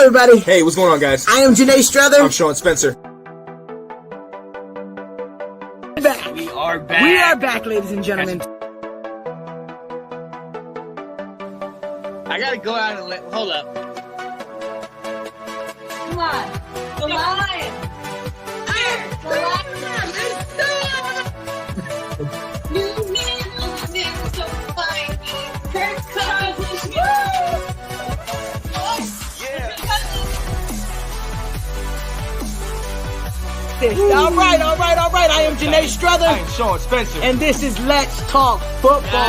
everybody. Hey, what's going on, guys? I am Janae Strother. I'm Sean Spencer. Back. We are back. We are back, ladies and gentlemen. I gotta go out and hold up. Come on. The lion. The lion. New man, so fine. Kirk Cousins. All right. I am Janae Strother. I'm Sean Spencer. And this is Let's Talk Football.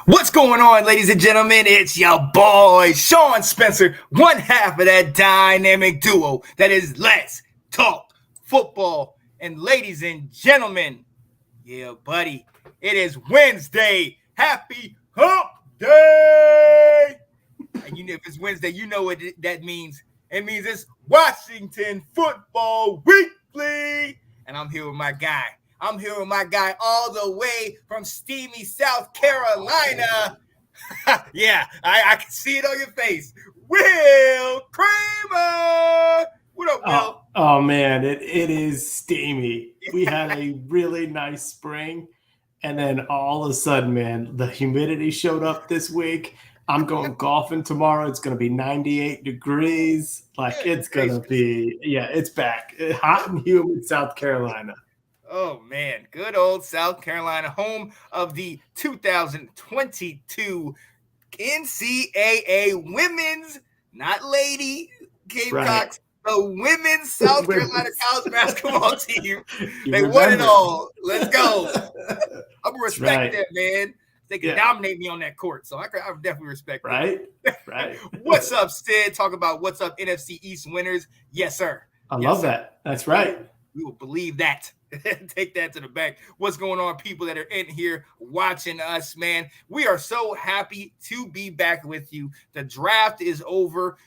What's going on, ladies and gentlemen? It's your boy, Sean Spencer, one half of that dynamic duo that is Let's Talk Football. And ladies and gentlemen, yeah, buddy, it is Wednesday. Happy Hump Day! And you know, if it's Wednesday, you know what that means. It means it's Washington Football Weekly. And I'm here with my guy. All the way from steamy South Carolina. Yeah, I can see it on your face. Will Kramer. What up, Will? Oh man, it is steamy. We had a really nice spring, and then all of a sudden, man, the humidity showed up this week. I'm going golfing tomorrow. It's going to be 98 degrees. It's going to be, it's back. Hot and humid South Carolina. Oh, man. Good old South Carolina, home of the 2022 NCAA women's, not lady, Gamecocks, the women's South Carolina college basketball team. They won it all. Let's go. I'm going to respect that, man. They can dominate me on that court, so I definitely respect that. Right. What's up, Sid? Talk about what's up, NFC East winners. Yes, sir. I love that. That's right. We will believe that. Take that to the bank. What's going on, people that are in here watching us, man? We are so happy to be back with you. The draft is over.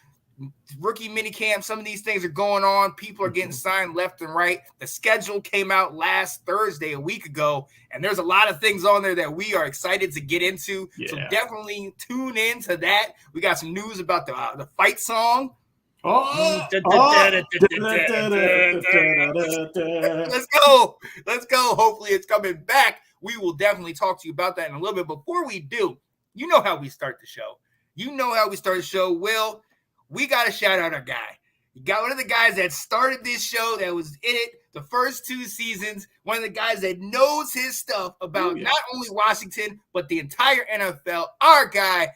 Rookie minicamp, some of these things are going on. People are getting signed left and right. The schedule came out last Thursday, a week ago, and there's a lot of things on there that we are excited to get into. Yeah. So definitely tune in to that. We got some news about the fight song. Let's go. Hopefully it's coming back. We will definitely talk to you about that in a little bit. Before we do, you know how we start the show. Will, we got to shout out our guy. You got one of the guys that started this show, that was in it the first 2 seasons, one of the guys that knows his stuff about not only Washington, but the entire NFL, our guy,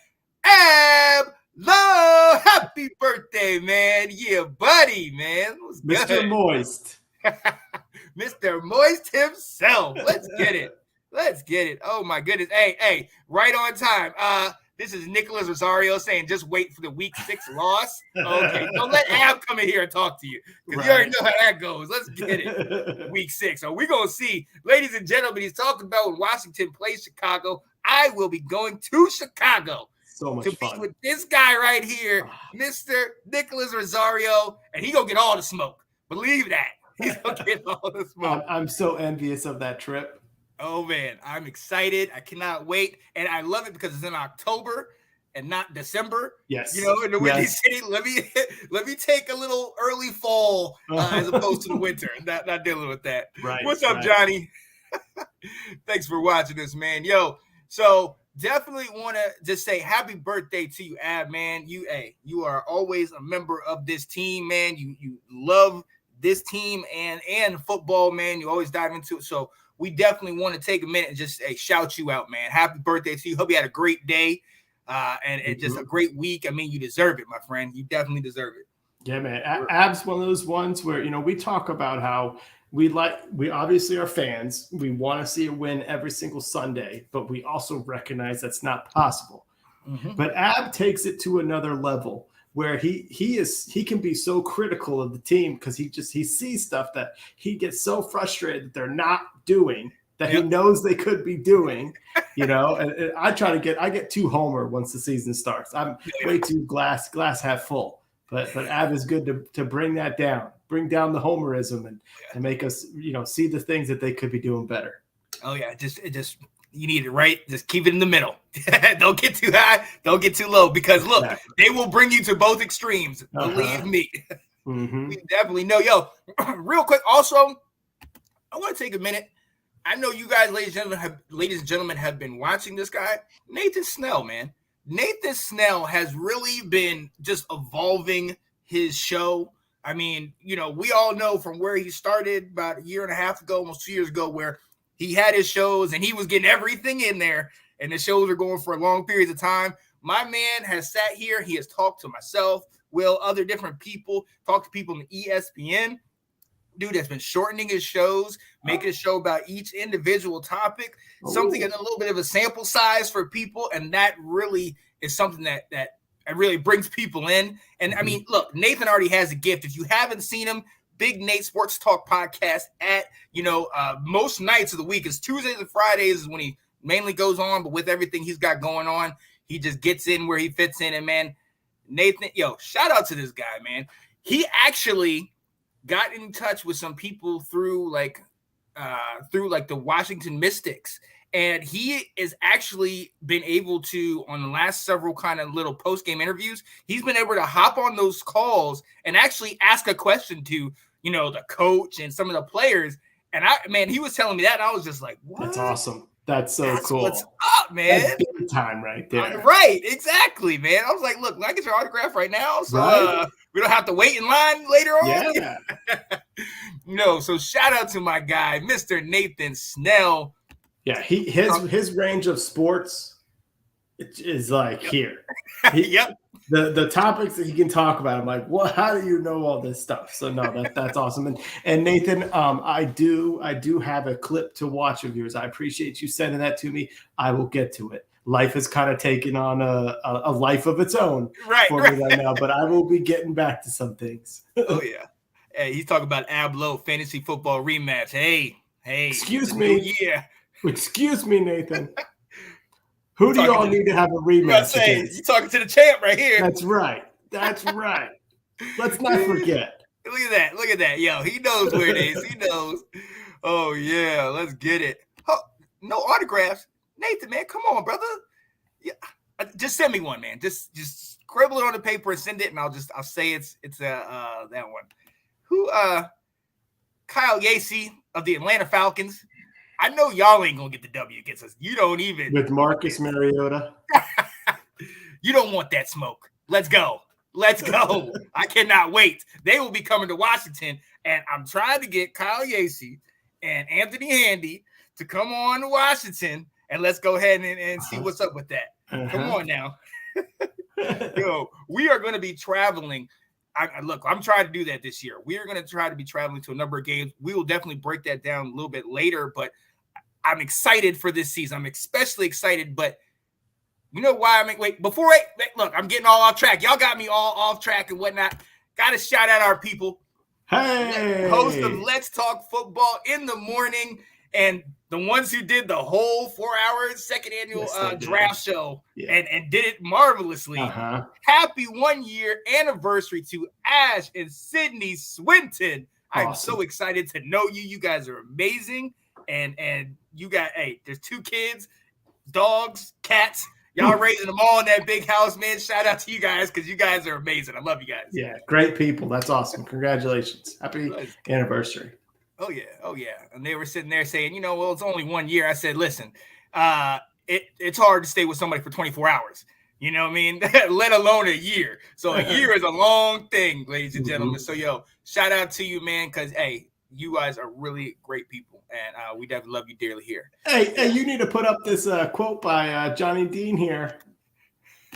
Ab Love. Happy birthday, man. Yeah, buddy, man. Mr. Moist. Mr. Moist himself. Let's get it. Oh, my goodness. Hey, right on time. This is Nicholas Rosario saying just wait for the week 6 loss. Okay, don't let Ab come in here and talk to you, because you already know how that goes. Let's get it. Week 6. So we're going to see. Ladies and gentlemen, he's talking about when Washington plays Chicago. I will be going to Chicago. So much to fun. be with this guy right here, Mr. Nicholas Rosario, and he's going to get all the smoke. Believe that. He's going to get all the smoke. I'm so envious of that trip. Oh, man, I'm excited. I cannot wait. And I love it because it's in October and not December. Yes. You know, in the Windy City, let me take a little early fall as opposed to the winter. Not dealing with that. Right. What's up, Johnny? Thanks for watching this, man. Yo, so definitely want to just say happy birthday to you, Ab, man. You are always a member of this team, man. You love this team and football, man. You always dive into it. So we definitely want to take a minute and just shout you out, man. Happy birthday to you. Hope you had a great day and just a great week. I mean, you deserve it, my friend. You definitely deserve it. Yeah, man. Ab's one of those ones where, we talk about how we obviously are fans. We want to see a win every single Sunday, but we also recognize that's not possible. Mm-hmm. But Ab takes it to another level, where he can be so critical of the team because he sees stuff that he gets so frustrated that they're not doing that he knows they could be doing, and I get too homer once the season starts. I'm way too glass half full, but Ab is good to bring that down, bring down the homerism and make us, see the things that they could be doing better. Oh yeah. It just You need it right. Just keep it in the middle. Don't get too high. Don't get too low because look, they will bring you to both extremes. Believe me. We definitely know. Yo, real quick. Also, I want to take a minute. I know you guys, ladies and gentlemen, have been watching this guy, Nathan Snell, man. Nathan Snell has really been just evolving his show. I mean, you know, we all know from where he started about a year and a half ago, almost 2 years ago, where he had his shows and he was getting everything in there and the shows are going for long periods of time. My man has sat here. He has talked to myself, Will, other different people, talked to people in ESPN. Dude has been shortening his shows, making a show about each individual topic, something in a little bit of a sample size for people. And that really is something that really brings people in. And I mean, look, Nathan already has a gift. If you haven't seen him, Big Nate Sports Talk podcast at, most nights of the week. It's Tuesdays and Fridays is when he mainly goes on, but with everything he's got going on, he just gets in where he fits in. And man, Nathan, shout out to this guy, man. He actually got in touch with some people through the Washington Mystics. And he is actually been able to, on the last several kind of little post-game interviews, he's been able to hop on those calls and actually ask a question to, the coach and some of the players. And he was telling me that, and I was just like, what? That's awesome. That's so cool. What's up, man? That's big time right there. Right, exactly, man. I was like, look, I get your autograph right now, so we don't have to wait in line later on. Yeah. So shout out to my guy, Mr. Nathan Snell. Yeah, his range of sports is like here. The topics that he can talk about, I'm like, well, how do you know all this stuff? So no, that's awesome. And Nathan, I do have a clip to watch of yours. I appreciate you sending that to me. I will get to it. Life has kind of taken on a life of its own for me right now, but I will be getting back to some things. Oh yeah. Hey, he's talking about Ablo fantasy football rematch. Hey. Excuse me. Yeah. Excuse me, Nathan. Who do y'all need to have a rematch against? You're talking to the champ right here. That's right. Let's not forget. Look at that. Yo, he knows where it is. He knows. Oh, yeah. Let's get it. Oh, no autographs. Nathan, man, come on, brother. Yeah, just send me one, man. Just scribble it on the paper and send it, and I'll say it's that one. Who? Kyle Yacy of the Atlanta Falcons. I know y'all ain't gonna get the W against us. You don't even with Marcus Mariota. You don't want that smoke. Let's go. I cannot wait. They will be coming to Washington, and I'm trying to get Kyle Yacy and Anthony Handy to come on to Washington, and let's go ahead and see what's up with that. Come on now. Yo, we are going to be traveling. I'm trying to do that this year. We are going to try to be traveling to a number of games. We will definitely break that down a little bit later, but I'm excited for this season. I'm especially excited, but you know why? Look, I'm getting all off track. Y'all got me all off track and whatnot. Got to shout out our people. Hey, host of Let's Talk Football in the morning, and the ones who did the whole 4-hour second annual draft show and did it marvelously. Happy 1-year anniversary to Ash and Sydney Swinton. Awesome. I'm so excited to know you. You guys are amazing. And you got, there's 2 kids, dogs, cats. Y'all raising them all in that big house, man. Shout out to you guys because you guys are amazing. I love you guys. Yeah, great people. That's awesome. Congratulations. Happy anniversary. Oh, yeah. And they were sitting there saying, it's only 1 year. I said, listen, it's hard to stay with somebody for 24 hours. You know what I mean? Let alone a year. So a year is a long thing, ladies and gentlemen. So, shout out to you, man, because, you guys are really great people, and we definitely love you dearly here. Hey, you need to put up this quote by Johnny Dean here.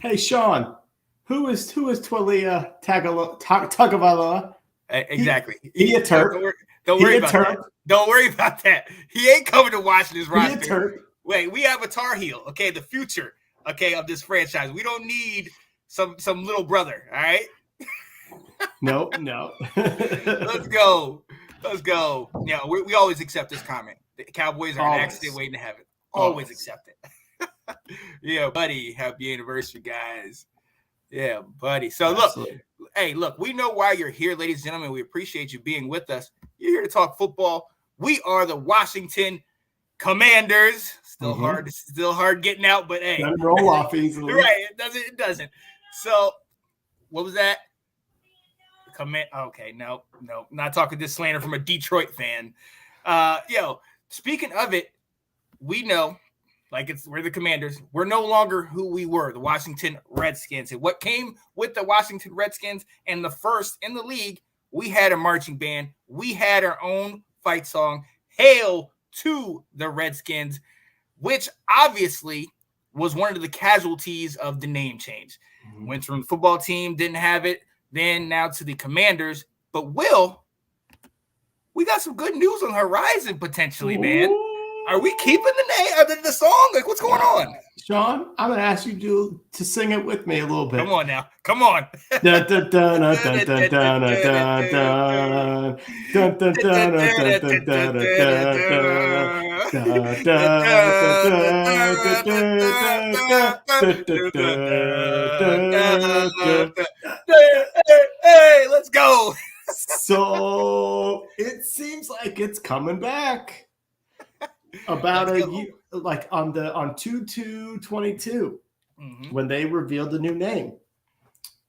Hey, Sean, who is Twalia Tagovailoa? Exactly. He a Terp. Don't worry about that. Don't worry about that. He ain't coming to Washington's roster. He a Terp. Wait, we have a Tar Heel, okay, the future, okay, of this franchise. We don't need some little brother, all right? No. Let's go. Yeah, we always accept this comment. The Cowboys are an accident waiting to heaven. Always accept it. Yeah, buddy. Happy anniversary, guys. Yeah, buddy. So look, we know why you're here, ladies and gentlemen. We appreciate you being with us. You're here to talk football. We are the Washington Commanders. Still hard getting out, but hey. Doesn't roll off easily. Right, it doesn't. So, what was that? Okay, no, not talking this slander from a Detroit fan. Speaking of it, we know, we're the Commanders. We're no longer who we were, the Washington Redskins. And what came with the Washington Redskins and the first in the league, we had a marching band. We had our own fight song, Hail to the Redskins, which obviously was one of the casualties of the name change. Mm-hmm. Went from the football team, didn't have it. Then now to the Commanders. But Will, we got some good news on the horizon potentially, man. Ooh. Are we keeping the name, the song? Like, what's going on? Sean, I'm going to ask you to sing it with me a little bit. Come on now. Come on. Hey, let's go. So it seems like it's coming back. About a year, like on 2/2/22, when they revealed the new name,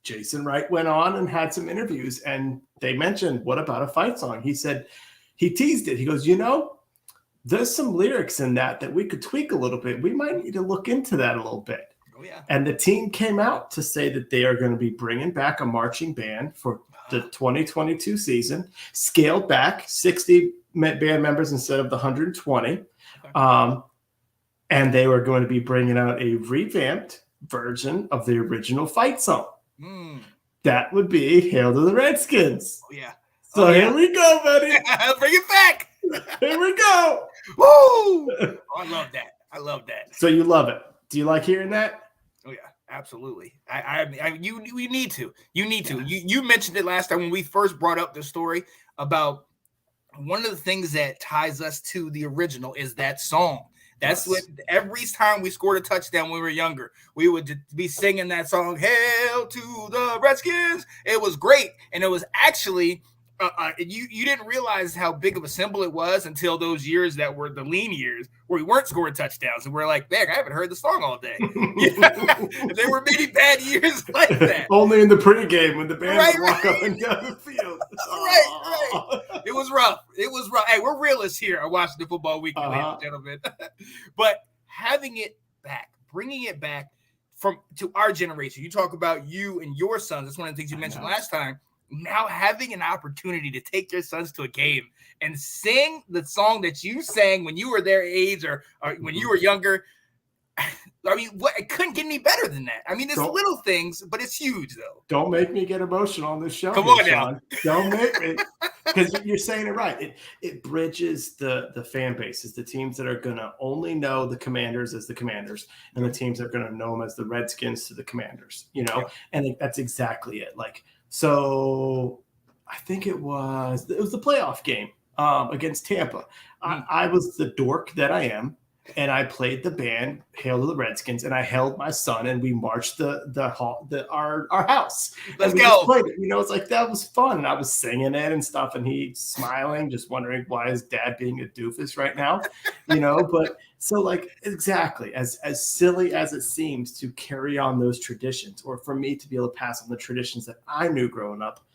Jason Wright went on and had some interviews, and they mentioned, what about a fight song? He said, he teased it. He goes, there's some lyrics in that we could tweak a little bit. We might need to look into that a little bit. Oh, yeah. And the team came out to say that they are going to be bringing back a marching band for the 2022 season, scaled back 60 band members instead of the 120. And they were going to be bringing out a revamped version of the original fight song. That would be Hail to the Redskins. Oh, yeah. So here we go, buddy. Bring it back. Here we go. Woo! Oh, I love that. So you love it. Do you like hearing that? Oh, yeah. Absolutely. We need to. You need to. You mentioned it last time when we first brought up the story about one of the things that ties us to the original is that song. That's what every time we scored a touchdown when we were younger, we would be singing that song, Hail to the Redskins. It was great. And it was actually, you didn't realize how big of a symbol it was until those years that were the lean years where we weren't scoring touchdowns. And we're like, man, I haven't heard the song all day. There were many bad years like that. Only in the pregame when the band would walk up and down the field. Right. It was rough. Hey, we're realists here at Washington Football Weekly, ladies and gentlemen. But having it back, bringing it back to our generation. You talk about you and your sons. That's one of the things you mentioned last time. Now having an opportunity to take your sons to a game and sing the song that you sang when you were their age or when you were younger. I mean, it couldn't get any better than that. I mean, it's little things, but it's huge, though. Don't make me get emotional on this show. Come on now. Don't make me. Because you're saying it right. It bridges the fan bases, the teams that are going to only know the Commanders as the Commanders, and the teams that are going to know them as the Redskins to the Commanders, And that's exactly it. So I think it was the playoff game against Tampa. I was the dork that I am, and I played the band Hail to the Redskins, and I held my son, and we marched our house. Let's and we go. Just played it. It's like that was fun. And I was singing it and stuff, and he smiling, just wondering why is dad being a doofus right now, But so exactly as silly as it seems to carry on those traditions, or for me to be able to pass on the traditions that I knew growing up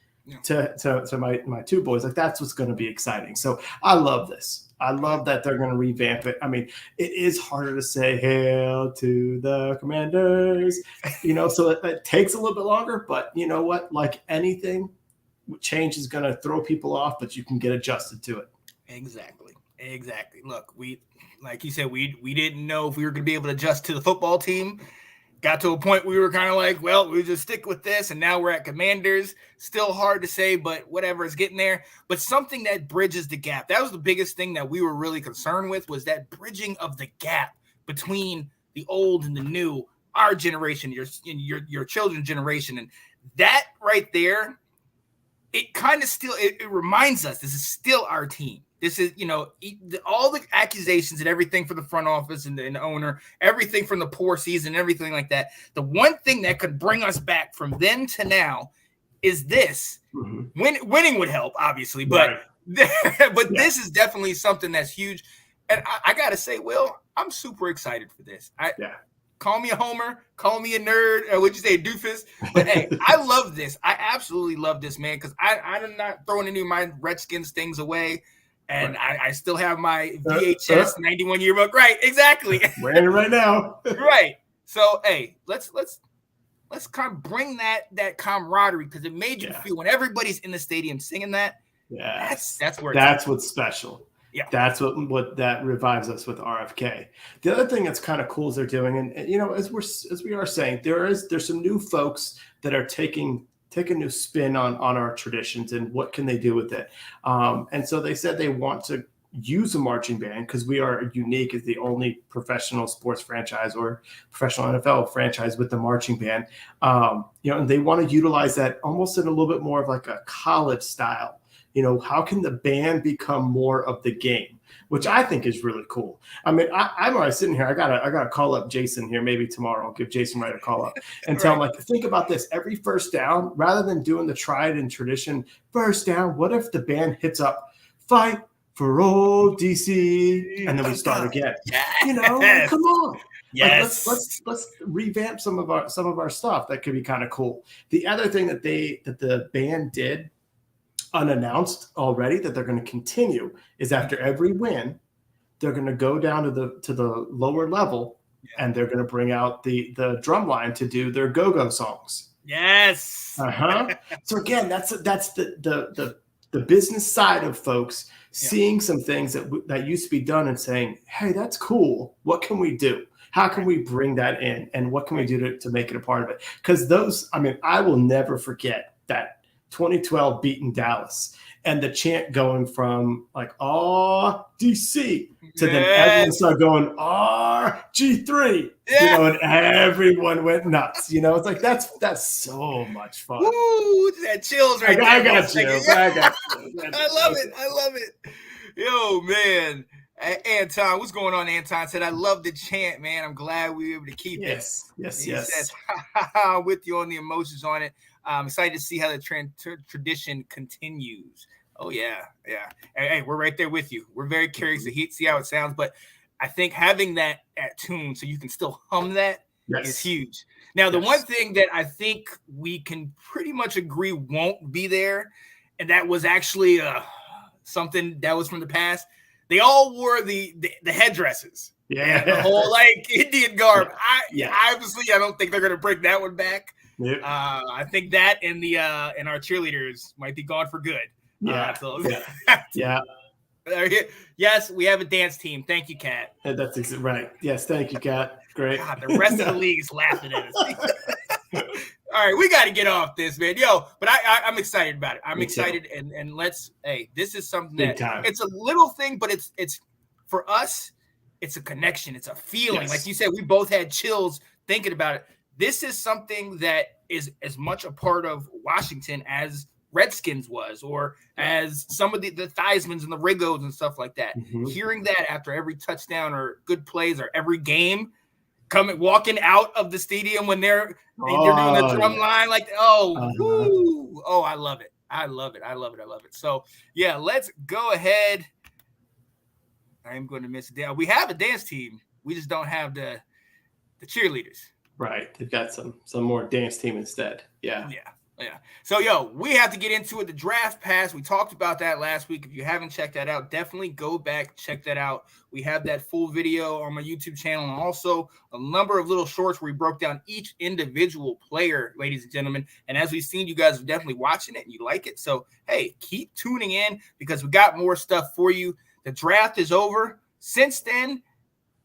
to my two boys, that's what's going to be exciting. So I love this. I love that they're going to revamp it. I mean, it is harder to say Hail to the Commanders, so it takes a little bit longer. But you know what? Like anything, change is going to throw people off, but you can get adjusted to it. Exactly. Look, like you said, we didn't know if we were going to be able to adjust to the football team. Got to a point we were kind of like, well, we just stick with this. And now we're at Commanders. Still hard to say, but whatever, is getting there. But something that bridges the gap. That was the biggest thing that we were really concerned with, was that bridging of the gap between the old and the new, our generation, your children's generation. And that right there, it kind of still, it reminds us this is still our team. This is, all the accusations and everything from the front office and the owner, everything from the poor season, everything like that. The one thing that could bring us back from then to now is this. Mm-hmm. Winning would help, obviously, but this is definitely something that's huge. And I got to say, Will, I'm super excited for this. Yeah. Call me a homer, call me a nerd, what'd you say, doofus? But hey, I love this. I absolutely love this, man, because I'm not throwing any of my Redskins things away. And Right. I still have my VHS 91 yearbook. Right, exactly. Wearing it right now. Right. So hey, let's kind of bring that camaraderie, because it made you feel when everybody's in the stadium singing that. Yeah, that's where that's what's special. Yeah, that's what that revives us with RFK. The other thing that's kind of cool is they're doing, and you know, as we are saying, there's some new folks that are taking a new spin on our traditions and what can they do with it. And so they said they want to use a marching band because we are unique as the only professional sports franchise or professional NFL franchise with the marching band. You know, and they want to utilize that almost in a little bit more of like a college style. You know, how can the band become more of the game, which I think is really cool. I mean, I'm already sitting here. I gotta call up Jason here. Maybe tomorrow I'll give Jason Wright a call up and tell him, like, think about this. Every first down, rather than doing the tried and tradition first down, what if the band hits up "Fight for Old DC" and then we start again? You know, like, come on. Yes. Like, let's revamp some of our stuff. That could be kind of cool. The other thing that the band did, unannounced already, that they're going to continue, is after every win, they're going to go down to the lower level and they're going to bring out the drum line to do their go-go songs. Yes. So again, that's the business side of folks seeing some things that used to be done and saying, hey, that's cool. What can we do? How can we bring that in? And what can we do to make it a part of it? Because I will never forget that 2012 beating Dallas and the chant going from like "Aw, DC" to then everyone started going "RG3," you know, and everyone went nuts. You know, it's like that's so much fun. Ooh, that chills right there. I got chills. I love it. I love it. Yo, man. Anton, what's going on? Anton said, I love the chant, man. I'm glad we were able to keep it. Yes. Says, with you on the emotions on it. I'm excited to see how the tradition continues. Oh, yeah. Hey, we're right there with you. We're very curious to see how it sounds, but I think having that at tune so you can still hum that is huge. Now, the one thing that I think we can pretty much agree won't be there, and that was actually something that was from the past, they all wore the headdresses. Yeah. The whole like Indian garb. Obviously, I don't think they're going to bring that one back. Yep. I think that and our cheerleaders might be gone for good. Yes, we have a dance team. Thank you, Kat. That's right. Yes, thank you, Kat. Great. God, the rest of the league is laughing at us. All right, we got to get off this, man. Yo, but I'm excited about it. I'm excited, and this is something it's a little thing, but it's for us, it's a connection. It's a feeling. Like you said, we both had chills thinking about it. This is something that is as much a part of Washington as Redskins was, or as some of the Theismans and the Rigos and stuff like that. Mm-hmm. Hearing that after every touchdown or good plays or every game, walking out of the stadium when they're doing the drum line, like, woo. Oh, I love it. I love it. So yeah, let's go ahead. I'm going to miss it. We have a dance team. We just don't have the cheerleaders. Right. They've got some more dance team instead. Yeah. So, we have to get into it. The draft pass, we talked about that last week. If you haven't checked that out, definitely go back, check that out. We have that full video on my YouTube channel, and also a number of little shorts where we broke down each individual player, ladies and gentlemen. And as we've seen, you guys are definitely watching it and you like it. So, hey, keep tuning in because we got more stuff for you. The draft is over. Since then,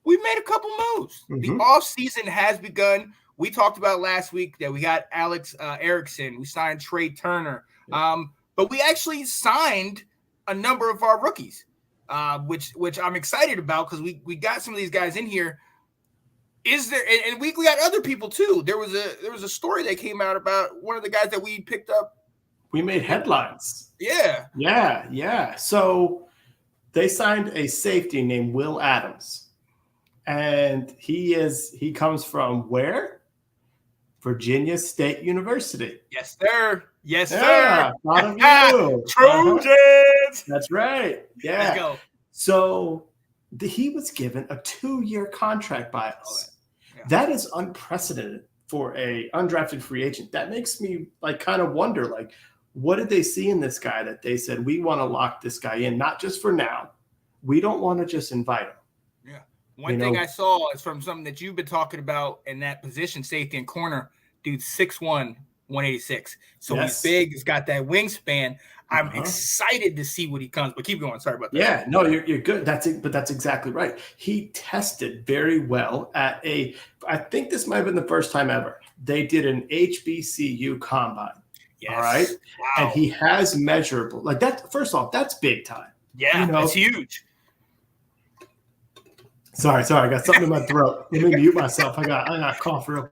we've made a couple moves. Mm-hmm. The offseason has begun. We talked about last week that we got Alex Erickson. We signed Trey Turner. But we actually signed a number of our rookies, which I'm excited about because we got some of these guys in here. Is there and we got other people too. There was a story that came out about one of the guys that we picked up. We made headlines. Yeah. So they signed a safety named Will Adams. And he comes from where? Virginia State University. Yes, sir. Proud of you. Trojans. That's right. Yeah. Let's go. So he was given a 2-year contract by us. Yeah. That is unprecedented for a undrafted free agent. That makes me like kind of wonder, like, what did they see in this guy that they said, we want to lock this guy in, not just for now. We don't want to just invite him. Yeah. One thing I saw is from something that you've been talking about in that position, safety and corner, dude, 6'1", 186. So he's big. He's got that wingspan. I'm excited to see what he comes. But keep going. Sorry about that. Yeah, no, you're good. But that's exactly right. He tested very well at I think this might have been the first time ever they did an HBCU combine. Yes. All right. Wow. And he has measurable like that. First off, that's big time. Yeah, that's huge. Sorry, I got something in my throat. Let me mute myself. I got a cough real.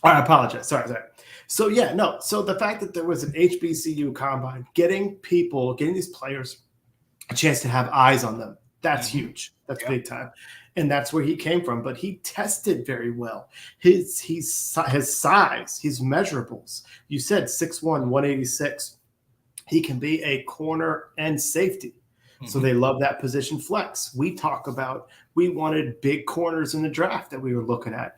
I apologize. Sorry. So So the fact that there was an HBCU combine, getting these players a chance to have eyes on them, that's huge. That's big time. And that's where he came from. But he tested very well. His size, his measurables. You said 6'1", 186. He can be a corner and safety. So they love that position flex. We talk about we wanted big corners in the draft that we were looking at.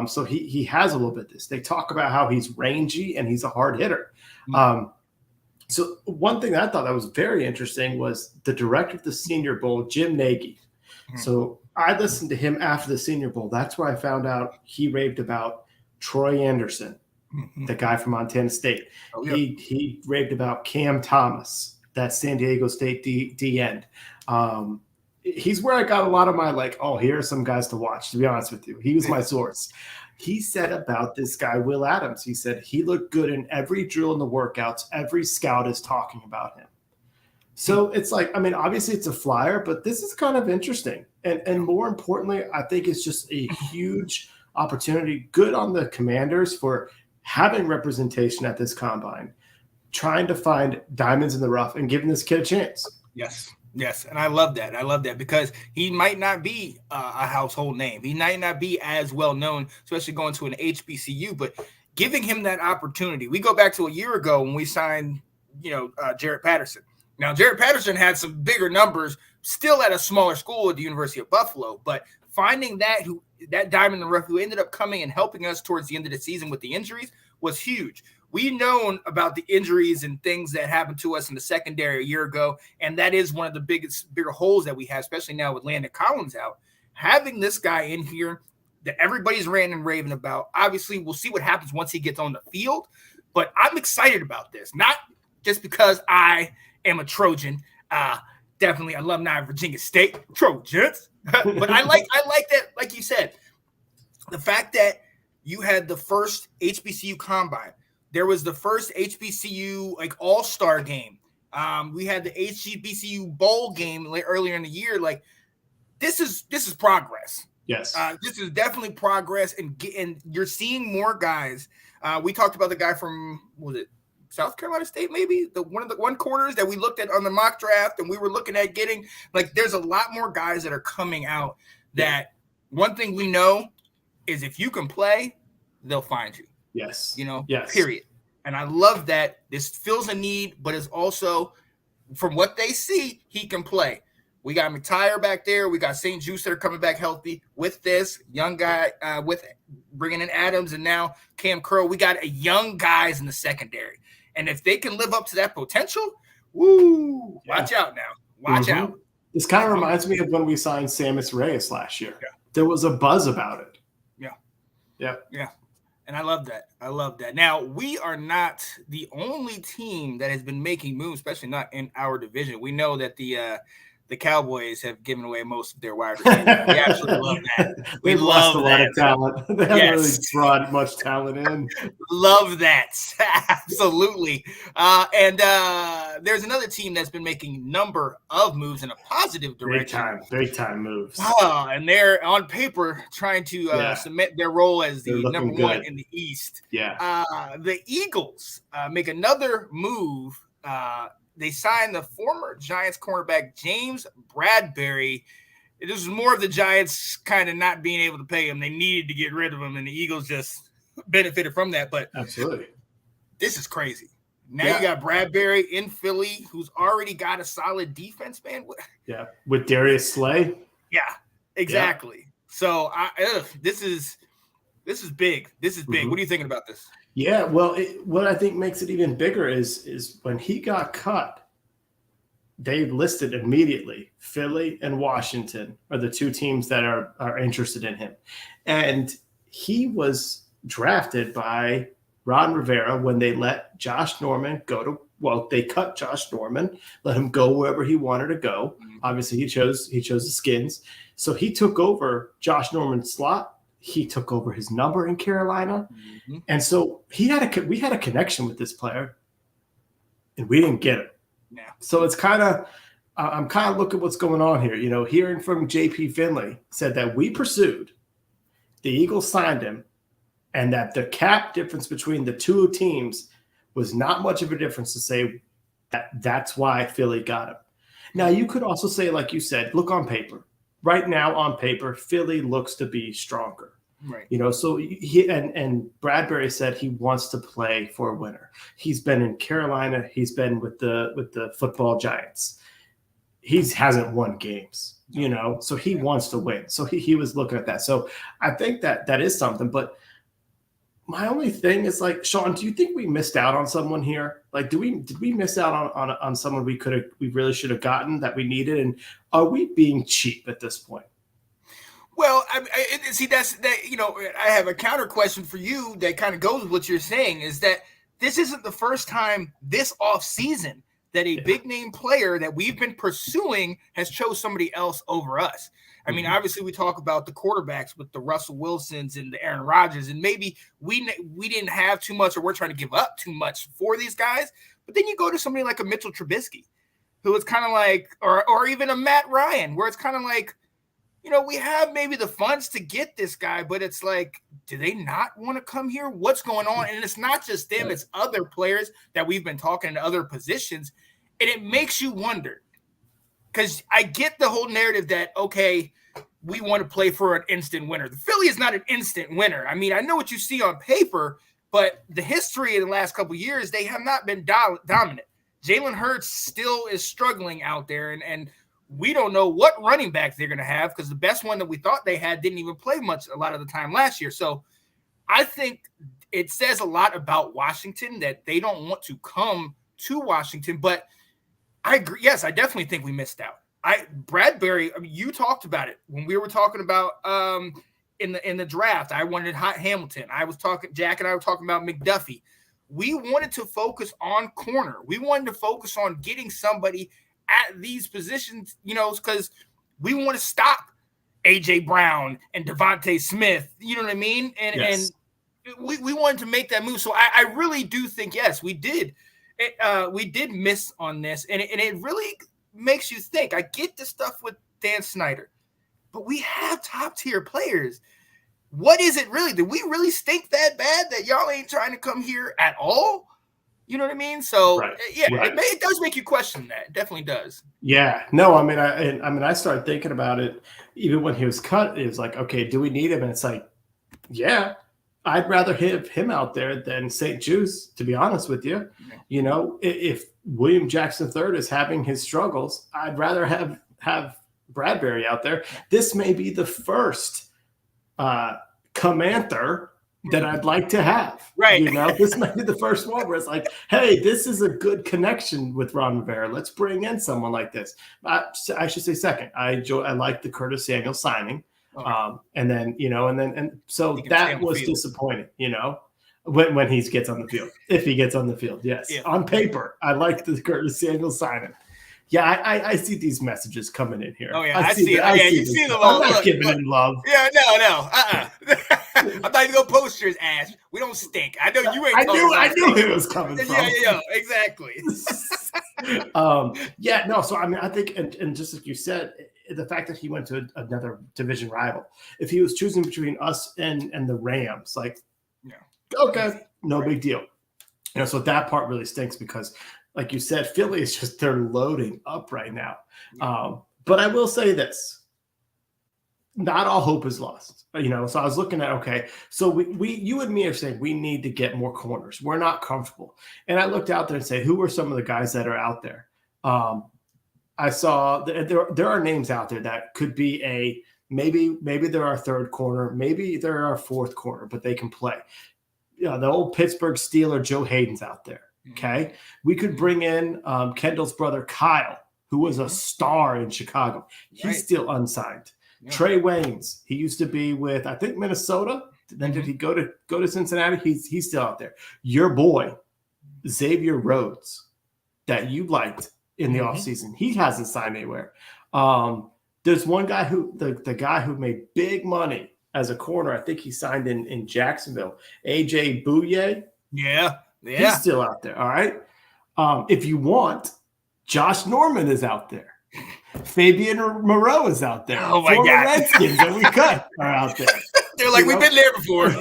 So he has a little bit of this. They talk about how he's rangy and he's a hard hitter. So one thing I thought that was very interesting was the director of the Senior Bowl, Jim Nagy. So I listened to him after the Senior Bowl. That's where I found out he raved about Troy Anderson, the guy from Montana State. Oh, yeah. He raved about Cam Thomas, that San Diego State D end. He's where I got a lot of my here are some guys to watch, to be honest with you. He was my source. He said about this guy, Will Adams, he said he looked good in every drill in the workouts. Every scout is talking about him. So it's obviously it's a flyer, but this is kind of interesting. And more importantly, I think it's just a huge opportunity. Good on the Commanders for having representation at this combine, trying to find diamonds in the rough and giving this kid a chance. Yes. And I love that. Because he might not be a household name. He might not be as well known, especially going to an HBCU, but giving him that opportunity. We go back to a year ago when we signed, Jarrett Patterson. Now, Jarrett Patterson had some bigger numbers still at a smaller school at the University of Buffalo, but finding that diamond in the rough who ended up coming and helping us towards the end of the season with the injuries was huge. We've known about the injuries and things that happened to us in the secondary a year ago, and that is one of the bigger holes that we have, especially now with Landon Collins out. Having this guy in here that everybody's ranting and raving about, obviously we'll see what happens once he gets on the field, but I'm excited about this, not just because I am a Trojan, definitely alumni of Virginia State, Trojans, but I like that, like you said, the fact that you had the first HBCU combine. There was the first HBCU all-star game. We had the HBCU bowl game earlier in the year. This is progress. Yes, this is definitely progress, and you're seeing more guys. We talked about the guy from South Carolina State, maybe one corners that we looked at on the mock draft, and we were looking at getting. There's a lot more guys that are coming out. That one thing we know is if you can play, they'll find you. Yes. Yes. Period. And I love that this fills a need, but it's also, from what they see, he can play. We got McTire back there. We got St. Juice that are coming back healthy with this young guy, with bringing in Adams and now Cam Curl. We got young guys in the secondary. And if they can live up to that potential, watch out now. Watch out. This kind of reminds me of when we signed Sammis Reyes last year. Yeah. There was a buzz about it. Yeah. And I love that. Now, we are not the only team that has been making moves, especially not in our division. We know that the Cowboys have given away most of their wide receivers. We absolutely love that. They've lost a lot of talent. They haven't really brought much talent in. Love that. Absolutely. And there's another team that's been making number of moves in a positive direction. Big time moves. And they're on paper trying to cement their role as the number one in the East. Yeah. The Eagles make another move. They signed the former Giants cornerback James Bradbury. This was more of the Giants kind of not being able to pay him. They needed to get rid of him, and the Eagles just benefited from that. But absolutely, this is crazy. Now Yeah. you got Bradbury in Philly, who's already got a solid defense, man. Yeah, with Darius Slay. Yeah, exactly. So this is big. This is big. Mhm. What are you thinking about this? Yeah, well, what I think makes it even bigger is when he got cut, they listed immediately Philly and Washington are the two teams that are interested in him. And he was drafted by Ron Rivera when they let Josh Norman go to, well, they cut Josh Norman, let him go wherever he wanted to go. Obviously, he chose the Skins. So he took over Josh Norman's slot. He took over his number in Carolina. Mm-hmm. And so we had a connection with this player, and we didn't get it. Yeah. So it's kind of, I'm kind of looking at what's going on here. You know, hearing from JP Finley said that we pursued, the Eagles signed him, and that the cap difference between the two teams was not much of a difference to say that's why Philly got him. Now, you could also say, like you said, look on paper. Right now, on paper, Philly looks to be stronger. Right. You know, so he and Bradbury said he wants to play for a winner. He's been in Carolina. He's been with the football giants. He hasn't won games, you know, so he wants to win. So he was looking at that. So I think that is something. But my only thing is, like, Sean, do you think we missed out on someone here? Like, did we miss out on someone we really should have gotten that we needed? And are we being cheap at this point? Well, see, that's that. You know, I have a counter question for you that kind of goes with what you're saying. Is that this isn't the first time this offseason that a big name player that we've been pursuing has chose somebody else over us. I mean, obviously, we talk about the quarterbacks with the Russell Wilsons and the Aaron Rodgers, and maybe we didn't have too much, or we're trying to give up too much for these guys. But then you go to somebody like a Mitchell Trubisky, who is kind of like, or even a Matt Ryan, where it's kind of like, you know, we have maybe the funds to get this guy, but it's like, do they not want to come here? What's going on? And it's not just them, it's other players that we've been talking to other positions. And it makes you wonder, because I get the whole narrative that, okay, we want to play for an instant winner. The Philly is not an instant winner. I mean, I know what you see on paper, but the history in the last couple of years, they have not been dominant. Jalen Hurts still is struggling out there, and we don't know what running back they're going to have, because the best one that we thought they had didn't even play much a lot of the time last year. So I think it says a lot about Washington that they don't want to come to Washington. But I agree. Yes, I definitely think we missed out. Bradbury, I mean, you talked about it when we were talking about in the draft. I wanted Hamilton. Jack and I were talking about McDuffie. We wanted to focus on corner. We wanted to focus on getting somebody at these positions, you know, because we want to stop A.J. Brown and Devontae Smith. You know what I mean? And we wanted to make that move. So I really do think, yes, we did. We did miss on this, and it really makes you think. I get the stuff with Dan Snyder, but we have top tier players. What is it really? Did we really stink that bad that y'all ain't trying to come here at all? You know what I mean? So it does make you question that. It definitely does. Yeah. No, I mean, I started thinking about it even when he was cut. It was like, okay, do we need him? And it's like, yeah, I'd rather have him out there than St. Juice, to be honest with you. You know, if William Jackson III is having his struggles, I'd rather have Bradbury out there. This may be the first commander that I'd like to have. Right. You know, this might be the first one where it's like, hey, this is a good connection with Ron Rivera. Let's bring in someone like this. I should say second. I like the Curtis Samuel signing. And then, you know, and so that was disappointing, you know, when he gets on the field, if he gets on the field. Yes. Yeah. On paper, I like the Curtis Samuel signing. Yeah, I see these messages coming in here. Oh, yeah, I see it. You see the love. I'm not giving him love. Yeah, no. I'm not even going to post yours, Ash. We don't stink. I know you ain't. I knew it was coming from. Yeah, exactly. So, I mean, I think, and just like you said, the fact that he went to another division rival, if he was choosing between us and the Rams, like, okay, no big deal. You know, so that part really stinks because, like you said, Philly is just, they're loading up right now. But I will say this. not all hope is lost. So I was looking at, okay, so you and me are saying we need to get more corners. We're not comfortable. And I looked out there and said, who are some of the guys that are out there? I saw there are names out there that could be maybe they're our third corner, maybe they're our fourth corner, but they can play. The old Pittsburgh Steeler Joe Hayden's out there. Okay, we could bring in Kendall's brother Kyle, who was a star in Chicago. He's still unsigned. Yeah. Trey Waynes, he used to be with I think Minnesota. Then did he go to Cincinnati? He's still out there. Your boy Xavier Rhodes, that you liked in the offseason, he hasn't signed anywhere. There's one guy who the guy who made big money as a corner. I think he signed in Jacksonville. AJ Bouye. Yeah. He's still out there. All right. If you want, Josh Norman is out there. Fabian Moreau is out there. Oh my God. Redskins that we cut are out there. They're like, we've been there before.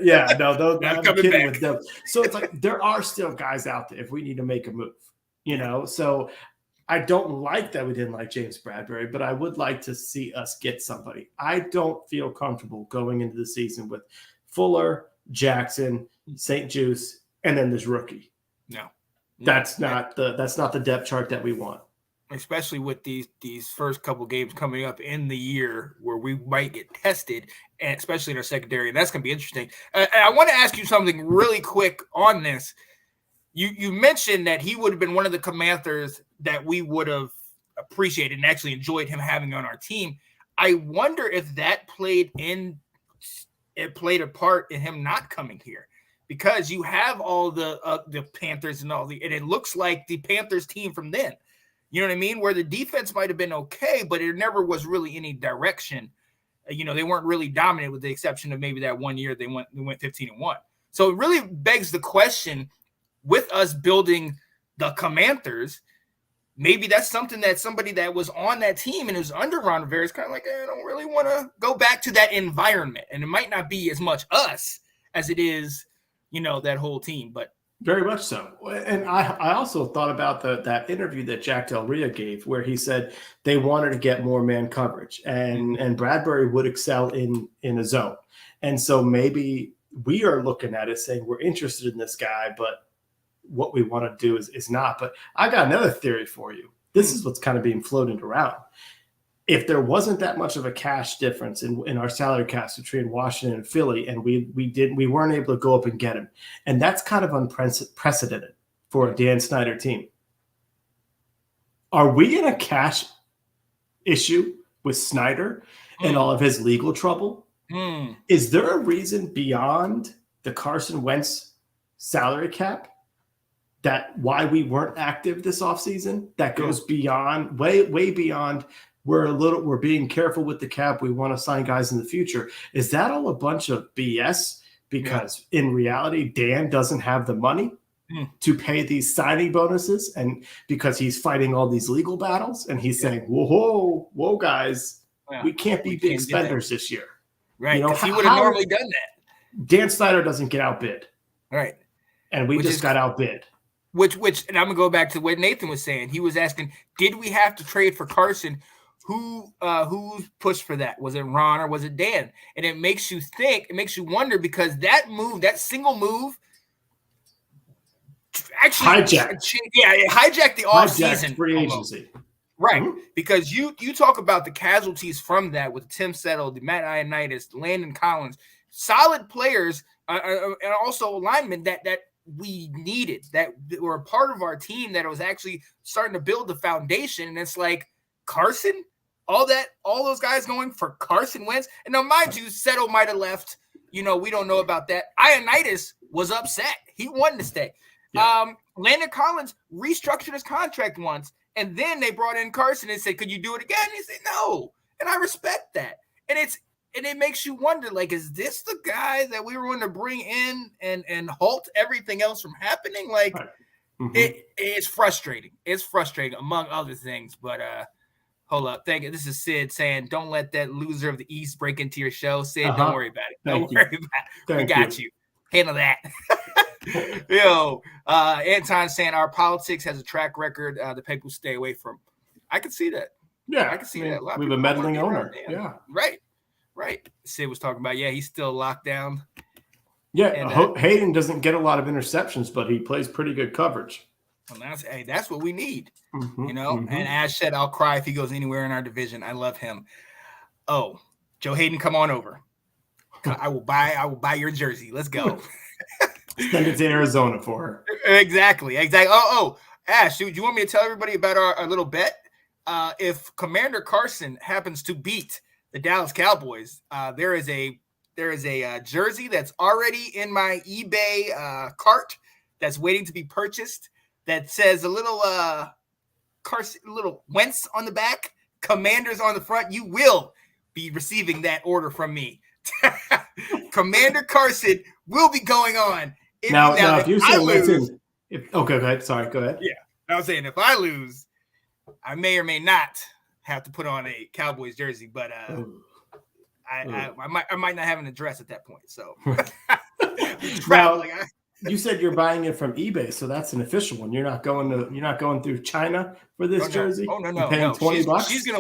Yeah, no, I'm coming kidding back. with them. So it's like there are still guys out there if we need to make a move. So I don't like that we didn't like James Bradbury, but I would like to see us get somebody. I don't feel comfortable going into the season with Fuller, Jackson, St. Juice, and then this rookie. No. That's not the depth chart that we want. Especially with these first couple games coming up in the year where we might get tested, and especially in our secondary, and that's going to be interesting. I want to ask you something really quick on this. You mentioned that he would have been one of the commanders that we would have appreciated and actually enjoyed him having on our team. I wonder if that played a part in him not coming here, because you have all the Panthers and and it looks like the Panthers team from then. You know what I mean? Where the defense might have been okay, but it never was really any direction. They weren't really dominant with the exception of maybe that one year they went 15-1. So it really begs the question, with us building the Commanders, maybe that's something that somebody that was on that team and was under Ron Rivera is kind of like, I don't really want to go back to that environment. And it might not be as much us as it is, that whole team, but very much so. And I also thought about that interview that Jack Del Rio gave, where he said they wanted to get more man coverage, and Bradbury would excel in a zone. And so maybe we are looking at it saying we're interested in this guy, but what we want to do is not. But I got another theory for you. This is what's kind of being floated around. If there wasn't that much of a cash difference in our salary caps between Washington and Philly, and we weren't able to go up and get him, and that's kind of unprecedented for a Dan Snyder team. Are we in a cash issue with Snyder and all of his legal trouble? Is there a reason beyond the Carson Wentz salary cap that why we weren't active this offseason that goes beyond, way beyond? We're being careful with the cap. We want to sign guys in the future. Is that all a bunch of BS? Because in reality, Dan doesn't have the money to pay these signing bonuses, and because he's fighting all these legal battles, and he's saying, whoa, guys, we can't be big spenders this year. Right, because he would have normally done that. Dan Snyder doesn't get outbid. Right. And we just got outbid. Which, and I'm going to go back to what Nathan was saying. He was asking, did we have to trade for Carson? Who pushed for that? Was it Ron or was it Dan? And it makes you think, it makes you wonder, because that single move, actually hijacked the offseason free agency. Right. Because you talk about the casualties from that with Tim Settle, the Matt Ioannidis, Landon Collins, solid players, and also linemen that we needed, that were a part of our team, that was actually starting to build the foundation. And it's like, Carson, all those guys going for Carson Wentz. And now, mind you, Settle might have left. We don't know about that. Ioannidis was upset. He wanted to stay. Yeah. Landon Collins restructured his contract once, and then they brought in Carson and said, could you do it again? And he said, no. And I respect that. And it makes you wonder, like, is this the guy that we were going to bring in and halt everything else from happening? Like, it's frustrating. It's frustrating, among other things. But hold up. Thank you. This is Sid saying, don't let that loser of the East break into your show. Sid, don't worry about it. Don't worry about it. We got you. Handle that. Anton saying our politics has a track record that people stay away from. I can see that. Yeah. I can see that. A lot we have a meddling owner. Yeah. Right. Right. Sid was talking about, he's still locked down. Yeah, And, Hayden doesn't get a lot of interceptions, but he plays pretty good coverage. Well, that's what we need, Mm-hmm, And Ash said, I'll cry if he goes anywhere in our division. I love him. Oh, Joe Hayden, come on over. I will buy your jersey. Let's go. Send it to Arizona for her. Exactly. Oh, Ash, do you want me to tell everybody about our little bet? If Commander Carson happens to beat the Dallas Cowboys, there is a jersey that's already in my eBay cart that's waiting to be purchased that says a little Carson, little Wentz on the back, Commanders on the front. You will be receiving that order from me. Commander Carson will be going on. Now if you say lose, go ahead. Sorry, go ahead. Yeah, I was saying if I lose, I may or may not have to put on a Cowboys jersey, but I might not have an address at that point. So now, you said you're buying it from eBay, so that's an official one. You're not going through China for this jersey. Oh no, you're paying $20. She's gonna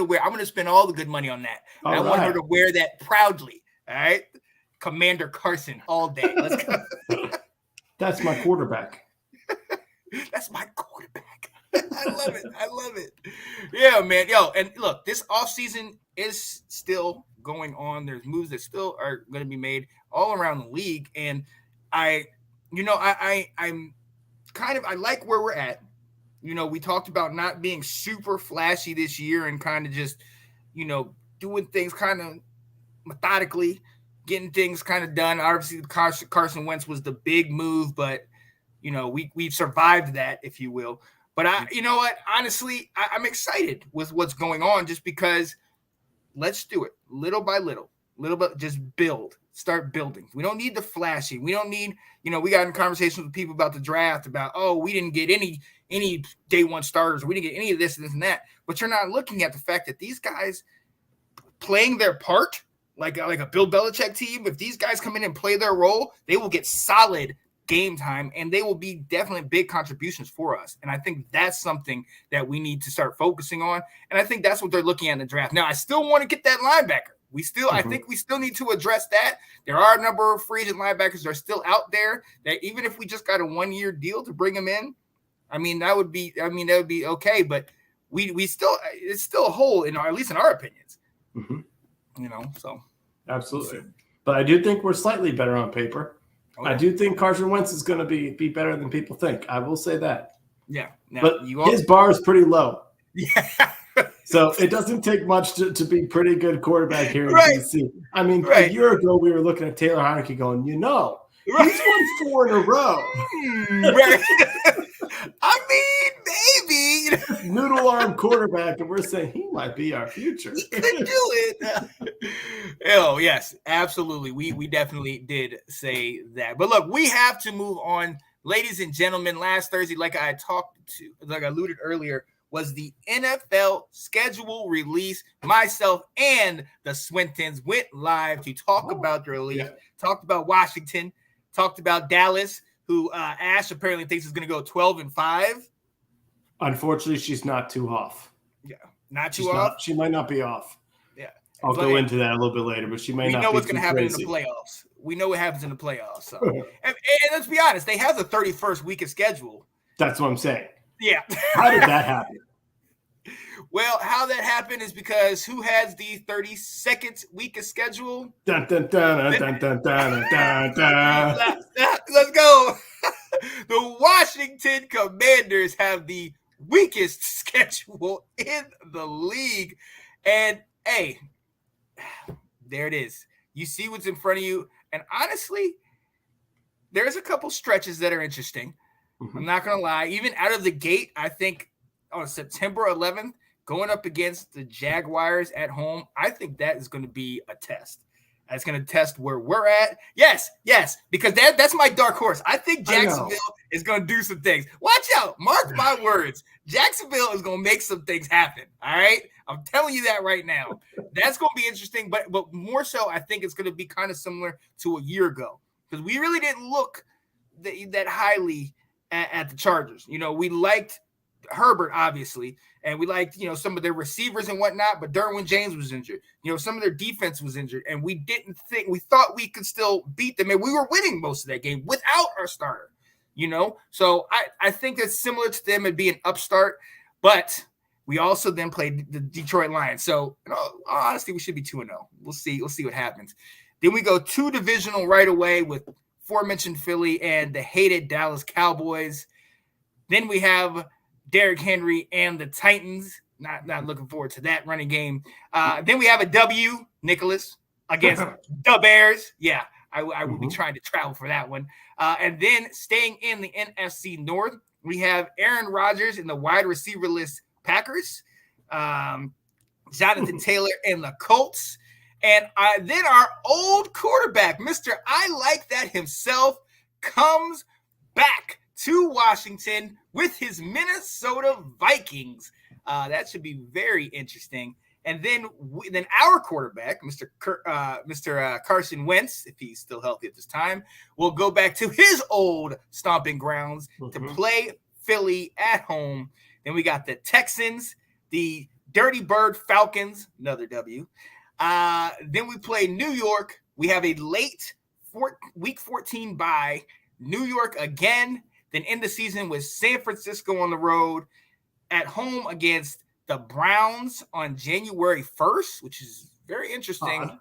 wear. I'm gonna spend all the good money on that. I want her to wear that proudly. All right, Commander Carson all day. Let's go. That's my quarterback. That's my quarterback. I love it. Yeah, man. And look, this offseason is still going on. There's moves that still are going to be made all around the league. And I'm I like where we're at. We talked about not being super flashy this year and kind of just, doing things kind of methodically, getting things kind of done. Obviously, Carson Wentz was the big move, but we've survived that, if you will. But you know what? Honestly, I'm excited with what's going on just because let's do it little by little bit, just start building. We don't need the flashy. We don't need, we got in conversations with people about the draft about, we didn't get any day one starters. We didn't get any of this and that. But you're not looking at the fact that these guys playing their part, like a Bill Belichick team, if these guys come in and play their role, they will get solid game time and they will be definitely big contributions for us. And I think that's something that we need to start focusing on. And I think that's what they're looking at in the draft. Now, I still want to get that linebacker. I think we still need to address that. There are a number of free agent linebackers that are still out there that even if we just got a 1-year deal to bring them in, that would be okay. But it's still a hole at least in our opinions. So absolutely. But I do think we're slightly better on paper. Okay. I do think Carson Wentz is going to be better than people think. I will say that. Yeah. Now, but his bar is pretty low. Yeah. So it doesn't take much to be pretty good quarterback here in DC. A year ago we were looking at Taylor Heineke going, he's won 4 in a row. Right. Maybe noodle arm quarterback, and we're saying he might be our future. He could do it. Oh yes, absolutely. We definitely did say that. But look, we have to move on, ladies and gentlemen. Last Thursday, like I alluded earlier, was the NFL schedule release. Myself and the Swintons went live to talk about the release. Yeah. Talked about Washington. Talked about Dallas, who Ash apparently thinks is going to go 12-5. Unfortunately, she's not too off. Yeah, not too off. She might not be off. Yeah, I'll go into that a little bit later, but she may not. We know what's going to happen in the playoffs. We know what happens in the playoffs. So, and let's be honest, they have the 31st weekend schedule. That's what I'm saying. Yeah. How did that happen? Well, how that happened is because who has the 32nd weekest schedule? Dun, dun, dun, dun, dun, dun, dun, dun. Let's go. The Washington Commanders have the weakest schedule in the league. And, hey, there it is. You see what's in front of you. And honestly, there's a couple stretches that are interesting. Mm-hmm. I'm not going to lie. Even out of the gate, I think on September 11th, going up against the Jaguars at home, I think that is going to be a test. That's going to test where we're at. Yes, because that's my dark horse. I think Jacksonville is going to do some things. Watch out. Mark my words. Jacksonville is going to make some things happen, all right? I'm telling you that right now. That's going to be interesting, but more so, I think it's going to be kind of similar to a year ago because we really didn't look that highly at the Chargers. We liked Herbert, obviously, and we liked, some of their receivers and whatnot, but Derwin James was injured. Some of their defense was injured, and we thought we could still beat them, and we were winning most of that game without our starter, So I think it's similar to them and be an upstart, but we also then played the Detroit Lions. So, honestly, we should be 2-0. We'll see what happens. Then we go 2 divisional right away with aforementioned Philly and the hated Dallas Cowboys. Then we have Derrick Henry and the Titans. Not looking forward to that running game. Then we have a W, Nicholas, against the Bears. Yeah, I will be trying to travel for that one. And then staying in the NFC North, we have Aaron Rodgers in the wide receiver list Packers, Jonathan Taylor and the Colts. And then our old quarterback, Mr. I Like That himself, comes back to Washington with his Minnesota Vikings. That should be very interesting. And then our quarterback, Mr. Carson Wentz, if he's still healthy at this time, will go back to his old stomping grounds to play Philly at home. Then we got the Texans, the Dirty Bird Falcons, another W. Then we play New York. We have a late week 14 bye. New York again. Then end the season with San Francisco on the road, at home against the Browns on January 1st, which is very interesting. Odd.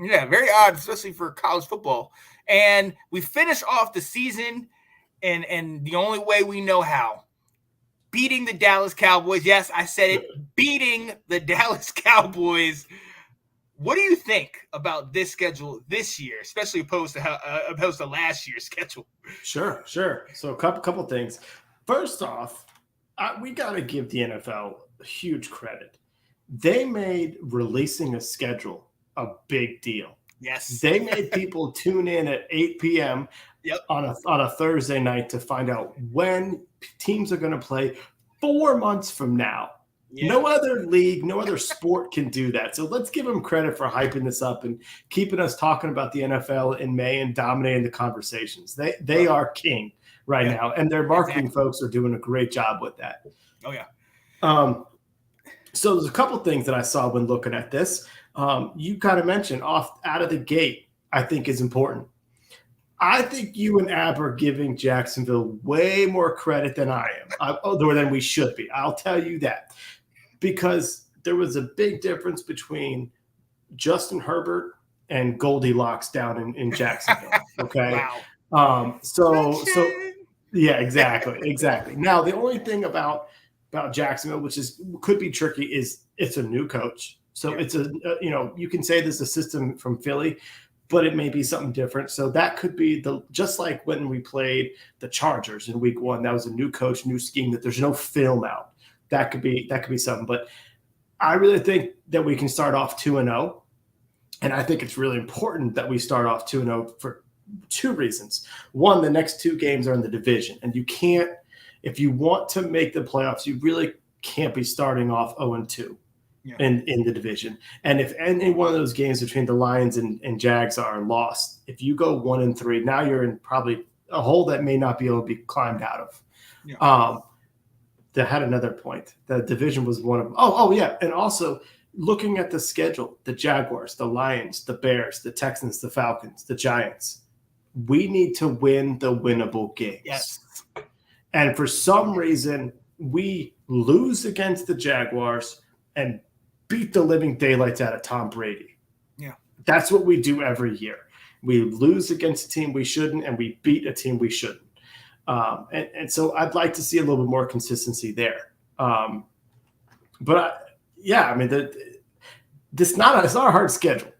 Yeah, very odd, especially for college football. And we finish off the season and the only way we know how, beating the Dallas Cowboys. Yes, I said it, beating the Dallas Cowboys. What do you think about this schedule this year, especially opposed to last year's schedule? Sure. So a couple things. First off, we got to give the NFL huge credit. They made releasing a schedule a big deal. Yes. They made people tune in at 8 p.m. on a Thursday night to find out when teams are going to play 4 months from now. Yeah. No other league, no other sport can do that. So let's give them credit for hyping this up and keeping us talking about the NFL in May and dominating the conversations. They are king right now, and their marketing folks are doing a great job with that. Oh, yeah. So there's a couple things that I saw when looking at this. You kind of mentioned out of the gate, I think is important. I think you and Ab are giving Jacksonville way more credit than I am, or than we should be. I'll tell you that. Because there was a big difference between Justin Herbert and Goldilocks down in Jacksonville. Okay. Wow. So yeah, exactly. Now the only thing about Jacksonville, which could be tricky, is it's a new coach. So it's you can say there's a system from Philly, but it may be something different. So that could be just like when we played the Chargers in week 1, that was a new coach, new scheme, that there's no film out. That could be something. But I really think that we can start off 2-0. And I think it's really important that we start off 2-0 for 2 reasons. One, the next 2 games are in the division. And you can't, if you want to make the playoffs, you really can't be starting off 0-2 in the division. And if any one of those games between the Lions and Jags are lost, if you go 1-3, now you're in probably a hole that may not be able to be climbed out of. Yeah. That had another point. The division was one of them. Oh, yeah. And also looking at the schedule, the Jaguars, the Lions, the Bears, the Texans, the Falcons, the Giants, we need to win the winnable games. Yes. And for some reason, we lose against the Jaguars and beat the living daylights out of Tom Brady. Yeah. That's what we do every year. We lose against a team we shouldn't, and we beat a team we shouldn't. And so I'd like to see a little bit more consistency there. I mean, it's not a hard schedule,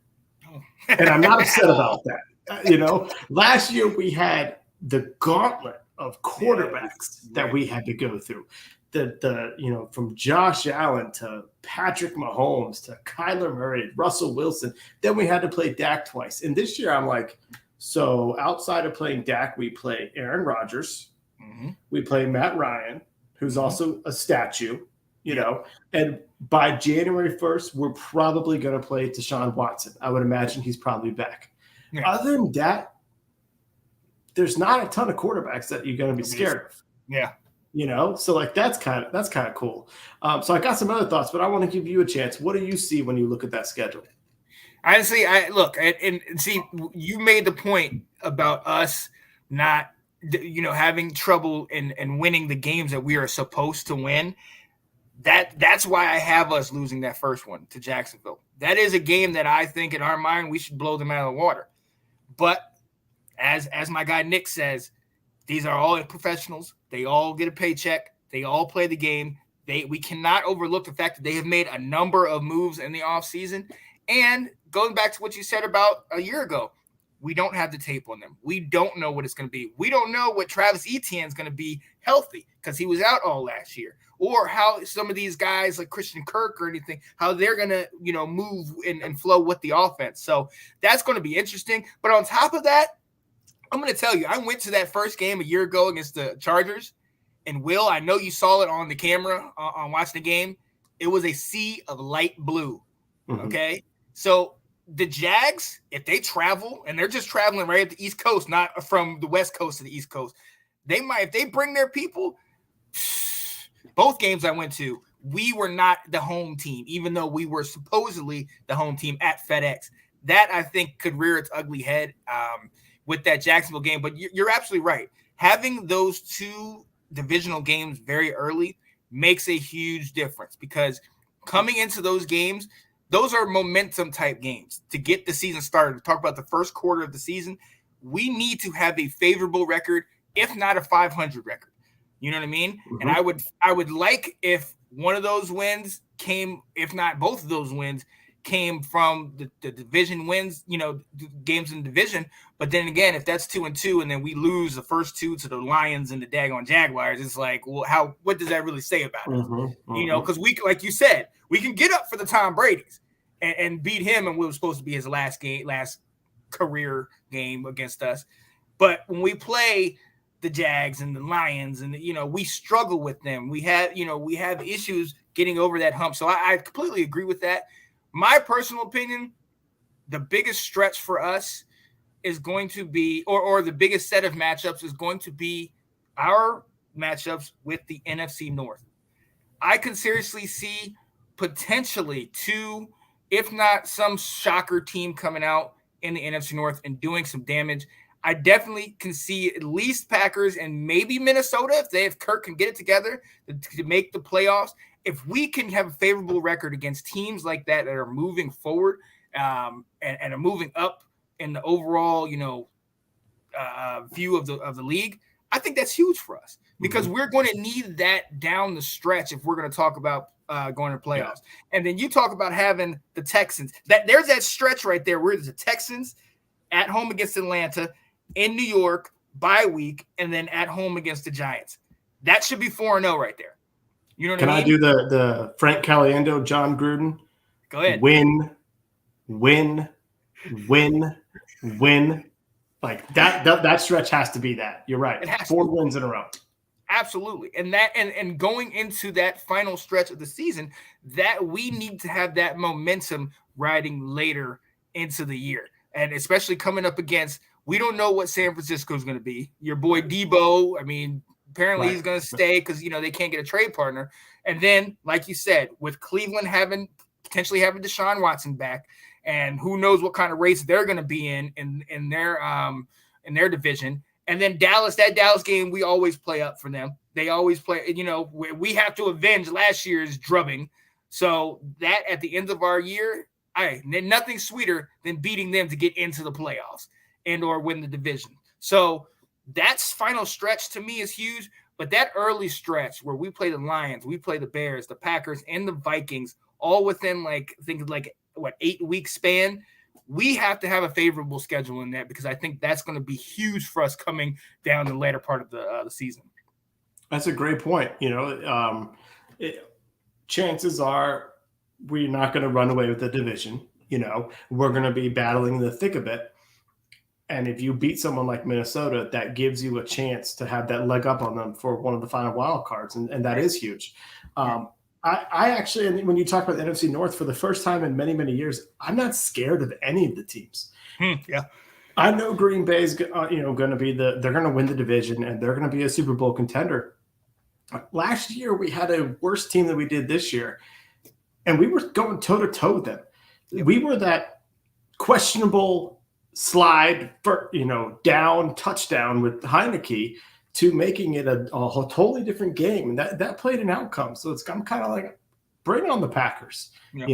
and I'm not upset about that. Last year we had the gauntlet of quarterbacks that we had to go through. From Josh Allen to Patrick Mahomes to Kyler Murray, Russell Wilson. Then we had to play Dak twice. And this year I'm like, so outside of playing Dak, we play Aaron Rodgers. Mm-hmm. We play Matt Ryan, who's also a statue, and by January 1st, we're probably going to play Deshaun Watson. I would imagine he's probably back. Yeah. Other than that, there's not a ton of quarterbacks that you're going to be scared of. Yeah. So like that's kind of cool. So I got some other thoughts, but I want to give you a chance. What do you see when you look at that schedule? Honestly, I look and see. You made the point about us not, having trouble in winning the games that we are supposed to win. That's why I have us losing that first one to Jacksonville. That is a game that I think in our mind we should blow them out of the water. But as my guy Nick says, these are all professionals. They all get a paycheck. They all play the game. We cannot overlook the fact that they have made a number of moves in the offseason. And going back to what you said about a year ago, we don't have the tape on them. We don't know what it's going to be. We don't know what Travis Etienne is going to be healthy because he was out all last year, or how some of these guys like Christian Kirk or anything, how they're going to, move and flow with the offense. So that's going to be interesting. But on top of that, I'm going to tell you, I went to that first game a year ago against the Chargers. And Will, I know you saw it on the camera on watching the game. It was a sea of light blue. Mm-hmm. Okay. So the Jags, if they travel, and they're just traveling right at the East Coast, not from the West Coast to the East Coast, they might, if they bring their people, both games I went to, we were not the home team, even though we were supposedly the home team at FedEx. That, I think, could rear its ugly head with that Jacksonville game. But you're absolutely right. Having those two divisional games very early makes a huge difference, because coming into those games, those are momentum type games to get the season started. To talk about the first quarter of the season, we need to have a favorable record, if not a 500 record. You know what I mean? Mm-hmm. And I would like if one of those wins came, if not both of those wins, came from the division wins, games in the division. But then again, if that's 2-2 and then we lose the first two to the Lions and the daggone Jaguars, it's like, well, what does that really say about us? Mm-hmm. Because we, like you said, we can get up for the Tom Brady's and beat him, and we were supposed to be his last career game against us. But when we play the Jags and the Lions, and we struggle with them, we have issues getting over that hump. So I completely agree with that. My personal opinion, the biggest stretch for us is going to be, or the biggest set of matchups is going to be our matchups with the NFC North. I can seriously see potentially two, if not some shocker team coming out in the NFC North and doing some damage. I definitely can see at least Packers and maybe Minnesota, if Kirk can get it together to make the playoffs. If we can have a favorable record against teams like that are moving forward and are moving up in the overall, view of the league, I think that's huge for us, because we're going to need that down the stretch if we're going to talk about going to playoffs. Yeah. And then you talk about having the Texans. There's that stretch right there where there's the Texans at home against Atlanta, in New York, bye week, and then at home against the Giants. That should be 4-0 right there. You know what I mean? Can I do the Frank Caliendo, John Gruden? Go ahead. Win. Like that stretch has to be that. You're right. 4 wins in a row. Absolutely. And going into that final stretch of the season, that we need to have that momentum riding later into the year. And especially coming up against, we don't know what San Francisco is going to be. Your boy Debo, apparently he's going to stay because, they can't get a trade partner. And then, like you said, with Cleveland potentially having Deshaun Watson back, and who knows what kind of race they're going to be in their division. And then that Dallas game, we always play up for them. They always play, we have to avenge last year's drubbing. So that at the end of our year, nothing sweeter than beating them to get into the playoffs and or win the division. So that's final stretch to me is huge. But that early stretch where we play the Lions, we play the Bears, the Packers, and the Vikings, all within 8-week span, we have to have a favorable schedule in that, because I think that's going to be huge for us coming down the later part of the season. That's a great point. Chances are we're not going to run away with the division. We're going to be battling in the thick of it. And if you beat someone like Minnesota, that gives you a chance to have that leg up on them for one of the final wild cards. And that is huge. I actually, when you talk about the NFC North, for the first time in many, many years, I'm not scared of any of the teams. Yeah. I know Green Bay is, going to be they're going to win the division and they're going to be a Super Bowl contender. Last year, we had a worse team than we did this year, and we were going toe-to-toe with them. Yep. We were that questionable slide for, down touchdown with Heineke to making it a totally different game. And that played an outcome. So I'm kind of like, bring on the Packers. Yep.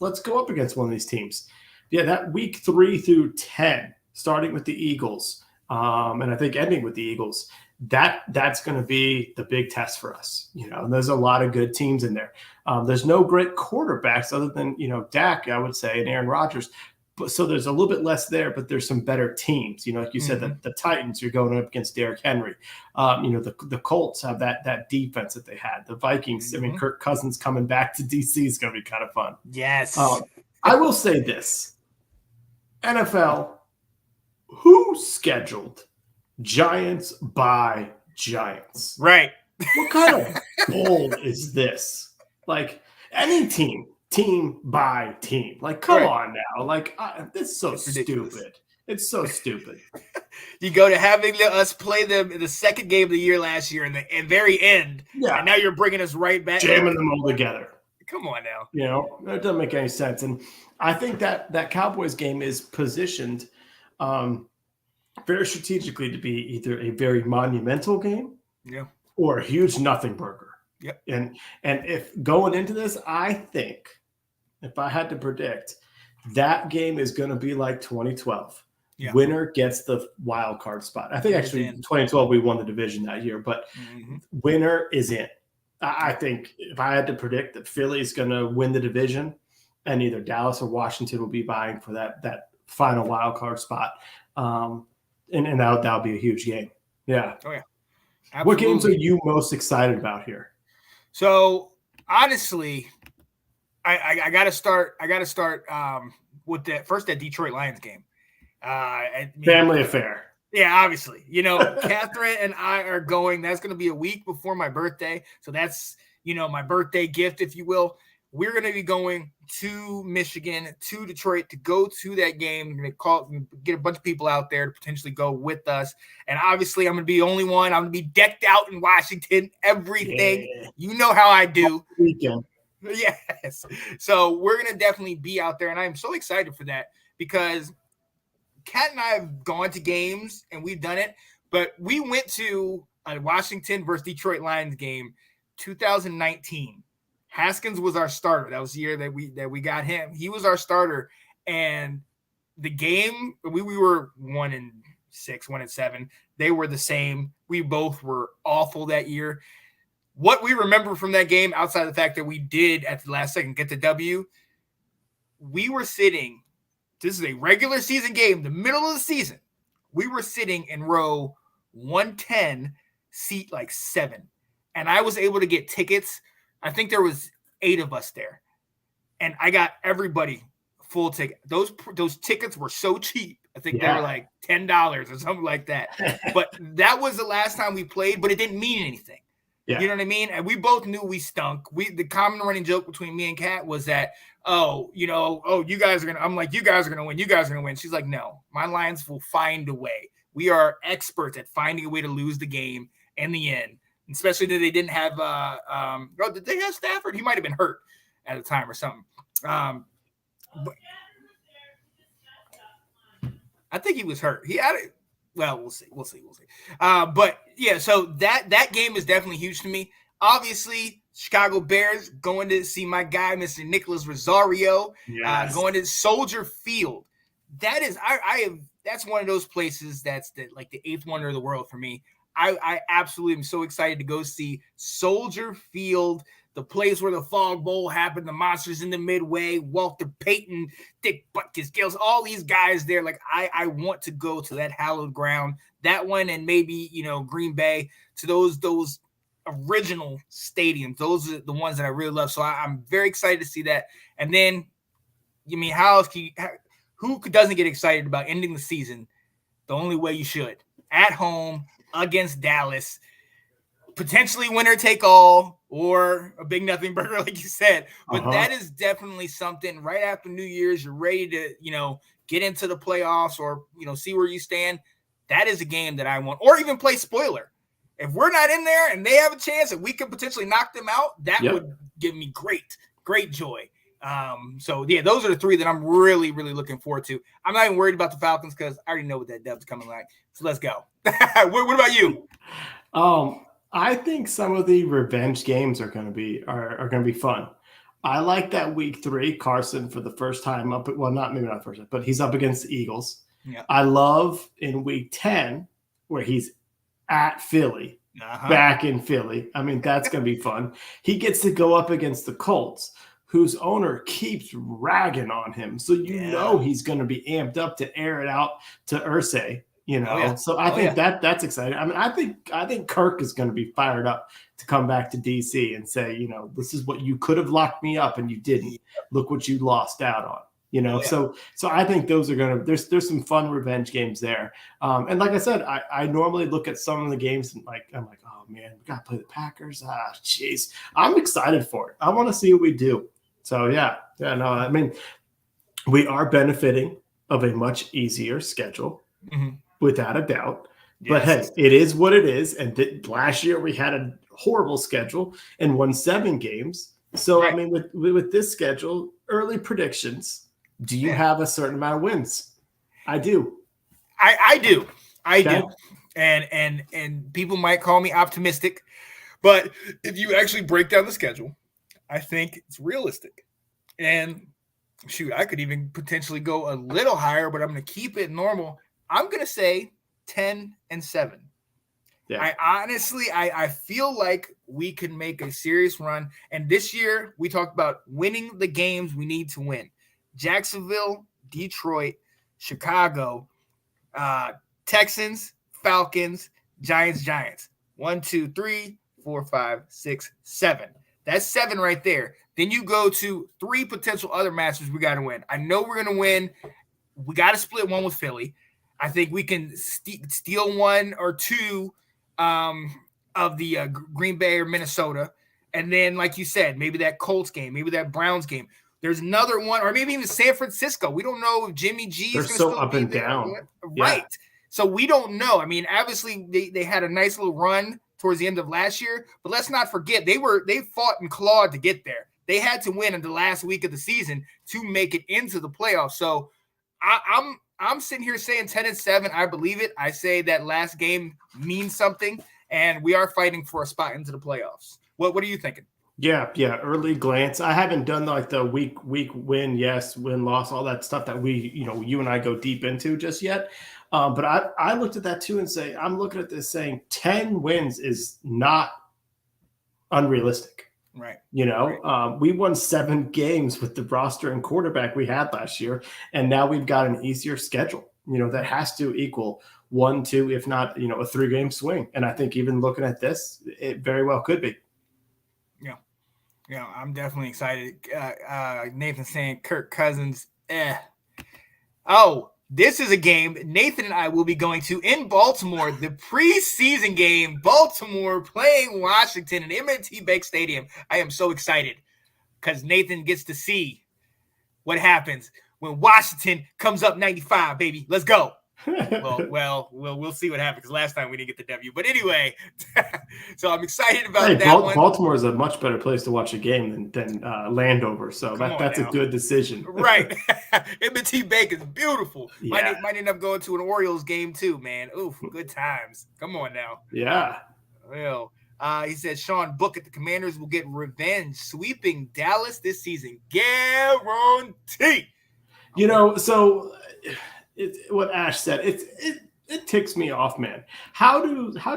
Let's go up against one of these teams. Yeah, that week 3 through 10, starting with the Eagles, and I think ending with the Eagles, that's going to be the big test for us. And there's a lot of good teams in there. There's no great quarterbacks other than, Dak, I would say, and Aaron Rodgers. So there's a little bit less there, but there's some better teams. Like you said, the Titans, you're going up against Derrick Henry. The Colts have that defense that they had. The Vikings, I mean, Kirk Cousins coming back to DC is going to be kind of fun. Yes. I will say this. NFL, who scheduled Giants by Giants? Right. What kind of bull is this? Like, any team by team. Like, come on now. Like, it's so stupid. It's so stupid. You go to having us play them in the second game of the year last year in the very end. Yeah. And now you're bringing us right back. Jamming them all together. Come on now. It doesn't make any sense. And I think that Cowboys game is positioned very strategically to be either a very monumental game or a huge nothing burger. Yep. And if going into this, I think if I had to predict, that game is going to be like 2012. Yeah. Winner gets the wild card spot. I think actually in 2012 we won the division that year, but winner is in. I think if I had to predict that Philly's going to win the division and either Dallas or Washington will be vying for that final wild card spot. And that'll be a huge game. Yeah. Oh, yeah. Absolutely. What games are you most excited about here? So honestly, I got to start with that Detroit Lions game. Family affair. Yeah, obviously. Catherine and I are going. That's going to be a week before my birthday. So that's, my birthday gift, if you will. We're going to be going to Michigan, to Detroit to go to that game. We're going to get a bunch of people out there to potentially go with us. And obviously, I'm going to be the only one. I'm going to be decked out in Washington, everything. Yeah. You know how I do. Weekend. Yes. So we're going to definitely be out there. And I'm so excited for that because Kat and I have gone to games and we've done it. But we went to a Washington versus Detroit Lions game 2019. Haskins was our starter. That was the year that we got him. He was our starter, and the game we were 1-6, 1-7. They were the same. We both were awful that year. What we remember from that game, outside of the fact that we did at the last second get the W, we were sitting. This is a regular season game, the middle of the season. We were sitting in row 110, seat like 7, and I was able to get tickets. I think there was 8 of us there, and I got everybody full ticket. Those tickets were so cheap. I think they were like $10 or something like that. But that was the last time we played, but it didn't mean anything. Yeah. You know what I mean? And we both knew we stunk. The common running joke between me and Kat was that, you guys are going to – I'm like, you guys are going to win. You guys are going to win. She's like, no, my Lions will find a way. We are experts at finding a way to lose the game in the end. Especially that they didn't have did they have Stafford? He might have been hurt at the time or something. But I think he was hurt. He had it. Well, we'll see. But yeah, so that game is definitely huge to me. Obviously, Chicago Bears going to see my guy, Mr. Nicholas Rosario, going to Soldier Field. That is, that's one of those places that's like the 8th wonder of the world for me. I absolutely am so excited to go see Soldier Field, the place where the Fog Bowl happened, the Monsters in the Midway, Walter Payton, Dick Butkus, Gales, all these guys there. Like, I want to go to that hallowed ground, that one, and maybe, Green Bay, to those original stadiums. Those are the ones that I really love. So I'm very excited to see that. And then, how else who doesn't get excited about ending the season the only way you should? At home, against Dallas, potentially winner take all or a big nothing burger, like you said. But that is definitely something right after New Year's. You're ready to, get into the playoffs or, see where you stand. That is a game that I want, or even play spoiler. If we're not in there and they have a chance and we can potentially knock them out, that Yep. would give me great joy. So yeah, those are the three that I'm really, really looking forward to. I'm not even worried about the Falcons because I already know what that dub's coming like. So let's go. What about you? I think some of the revenge games are going to be fun. I like that week 3 Carson for the first time not first time, but he's up against the Eagles. Yeah. I love in week 10 where he's at Philly, back in Philly. I mean, that's going to be fun. He gets to go up against the Colts, whose owner keeps ragging on him. So know he's going to be amped up to air it out to Irsay. So I think that's exciting. I mean, I think Kirk is going to be fired up to come back to DC and say, this is what you could have locked me up and you didn't. Look what you lost out on. So I think those are going to there's some fun revenge games there. And like I said, I normally look at some of the games and I'm like, oh man, we got to play the Packers. Jeez, I'm excited for it. I want to see what we do. So I mean, we are benefiting of a much easier schedule. Mm-hmm. Without a doubt. Yes. But hey, it is what it is. And last year we had a horrible schedule and won 7 games. So, right. I mean, with this schedule, early predictions, do you have a certain amount of wins? I do. I do. I do. And people might call me optimistic. But if you actually break down the schedule, I think it's realistic. And shoot, I could even potentially go a little higher, but I'm going to keep it normal. I'm going to say 10-7. Yeah. I honestly feel like we can make a serious run. And this year we talked about winning the games we need to win. Jacksonville, Detroit, Chicago, Texans, Falcons, Giants. 1, 2, 3, 4, 5, 6, 7. That's 7 right there. Then you go to 3 potential other matches we got to win. I know we're going to win. We got to split one with Philly. I think we can steal 1 or 2 of the Green Bay or Minnesota. And then, like you said, maybe that Colts game, maybe that Browns game. There's another one, or maybe even San Francisco. We don't know if Jimmy G is going to still up be and there. Down. Right. Yeah. So we don't know. I mean, obviously, they had a nice little run towards the end of last year. But let's not forget, they fought and clawed to get there. They had to win in the last week of the season to make it into the playoffs. So I'm sitting here saying 10-7. I believe it. I say that last game means something, and we are fighting for a spot into the playoffs. What are you thinking? Yeah. Early glance. I haven't done like the week win, yes, win, loss, all that stuff that we, you and I go deep into just yet. But I looked at that too and I'm looking at this saying 10 wins is not unrealistic. Right. We won 7 games with the roster and quarterback we had last year, and now we've got an easier schedule. That has to equal 1, 2, if not, a 3-game swing. And I think even looking at this, it very well could be. Yeah, I'm definitely excited. Nathan saying Kirk Cousins. Oh, this is a game Nathan and I will be going to in Baltimore, the preseason game, Baltimore playing Washington in M&T Bank Stadium. I am so excited because Nathan gets to see what happens when Washington comes up 95, baby. Let's go. We'll see what happens because last time we didn't get the W. But anyway, so I'm excited about that one. Baltimore is a much better place to watch a game than Landover, so that's a good decision. Right. M&T Bank is beautiful. Yeah. Might end up going to an Orioles game too, man. Oof, good times. Come on now. Yeah. Well, he said Sean Book at the Commanders will get revenge, sweeping Dallas this season. Guarantee. So what Ash said, it ticks me off, man. How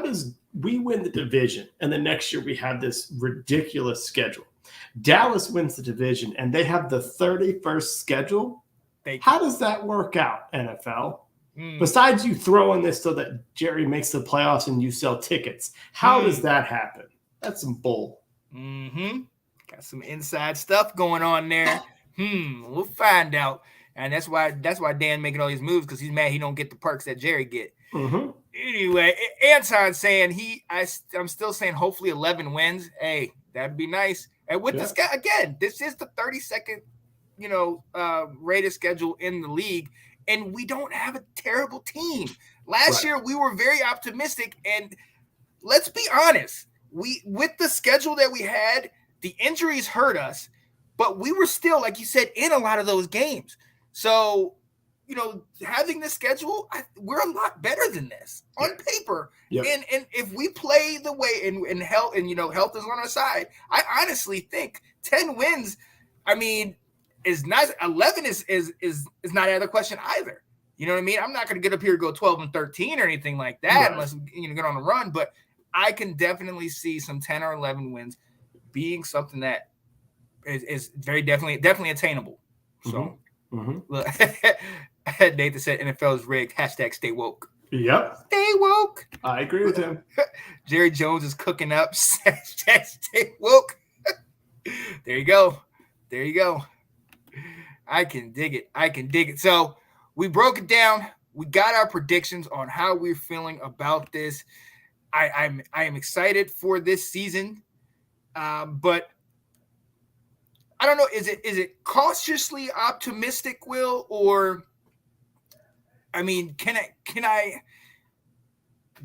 does we win the division and the next year we have this ridiculous schedule? Dallas wins the division and they have the 31st schedule. How does that work out, NFL? Besides you throwing this so that Jerry makes the playoffs and you sell tickets, how does that happen? That's some bull. Got some inside stuff going on there. We'll find out. And that's why Dan making all these moves, because he's mad he don't get the perks that Jerry get. Anyway, Anton saying I'm still saying hopefully 11 wins. Hey, that'd be nice. And with this guy again, this is the 32nd, rated schedule in the league, and we don't have a terrible team. Last year we were very optimistic, and let's be honest. With the schedule that we had, the injuries hurt us, but we were still, like you said, in a lot of those games. So, having this schedule, we're a lot better than this on paper. Yep. And if we play the way and health health is on our side, I honestly think 10 wins, is not 11 is not out of the question either. You know what I mean? I'm not going to get up here and go 12-13 or anything like that unless get on a run, but I can definitely see some 10 or 11 wins being something that is very definitely attainable. So, look, Nathan said NFL is rigged. # stay woke. Yep. Stay woke. I agree with him. Jerry Jones is cooking up. # stay woke. There you go. I can dig it. So we broke it down. We got our predictions on how we're feeling about this. I am excited for this season, but I don't know. Is it cautiously optimistic, Will, or can I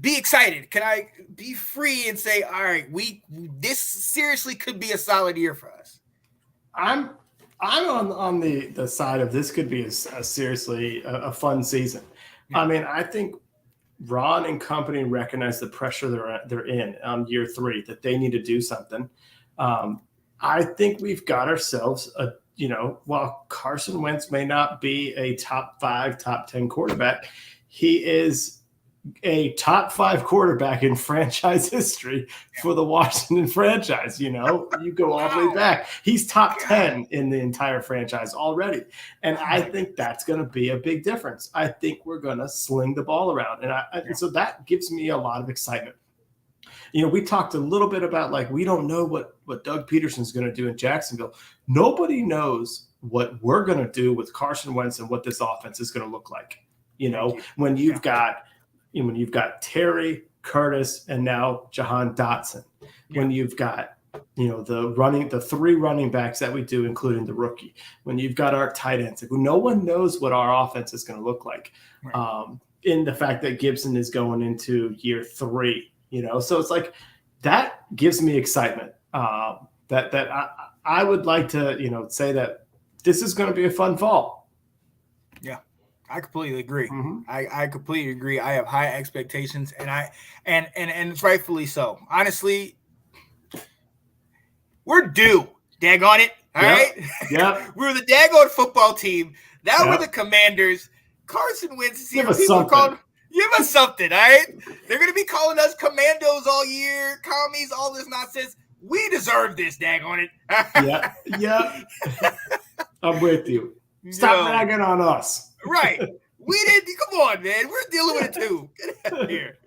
be excited? Can I be free and say, all right, this seriously could be a solid year for us? I'm on the side of this could be a seriously a fun season. Yeah. I think Ron and company recognize the pressure they're in on year 3, that they need to do something. I think we've got ourselves while Carson Wentz may not be a top 5, top 10 quarterback, he is a top 5 quarterback in franchise history for the Washington franchise. You go all the way back. He's top 10 in the entire franchise already. And I think that's going to be a big difference. I think we're going to sling the ball around. And so that gives me a lot of excitement. We talked a little bit about we don't know what Doug Peterson's going to do in Jacksonville. Nobody knows what we're going to do with Carson Wentz and what this offense is going to look like. When you've got Terry, Curtis, and now Jahan Dotson. When you've got the 3 running backs that we do, including the rookie. When you've got our tight ends, no one knows what our offense is going to look like. In the fact that Gibson is going into year 3. So it's that gives me excitement. That I would like to say that this is going to be a fun fall. Yeah, I completely agree. Mm-hmm. I completely agree. I have high expectations, and it's rightfully so. Honestly, we're due. Daggone it! All right. Yeah. We were the daggone football team. Now we're the Commanders. Carson Wentz. Give us something. Give us something, all right? They're going to be calling us commandos all year, commies, all this nonsense. We deserve this, daggone it. Yeah. I'm with you. Stop ragging on us. Right. We didn't. Come on, man. We're dealing with it too. Get out of here.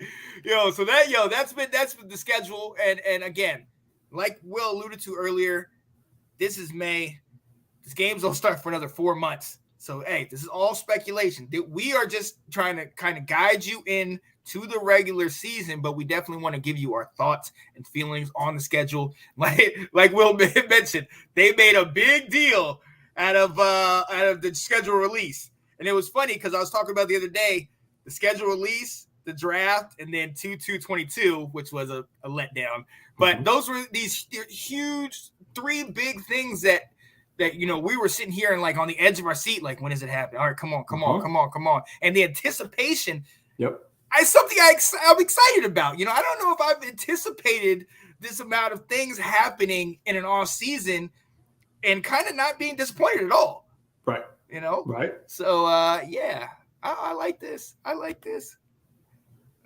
That's been the schedule. And again, like Will alluded to earlier, this is May. These games don't start for another 4 months. So, hey, this is all speculation. We are just trying to kind of guide you in to the regular season, but we definitely want to give you our thoughts and feelings on the schedule. Like Will mentioned, they made a big deal out of the schedule release. And it was funny because I was talking about the other day, the schedule release, the draft, and then 2/2/22, which was a letdown. But those were these huge 3 big things that we were sitting here and on the edge of our seat, when does it happen? All right, come on. And the anticipation, is something I'm excited about. I don't know if I've anticipated this amount of things happening in an off season and kind of not being disappointed at all. Right. Right. So I like this. I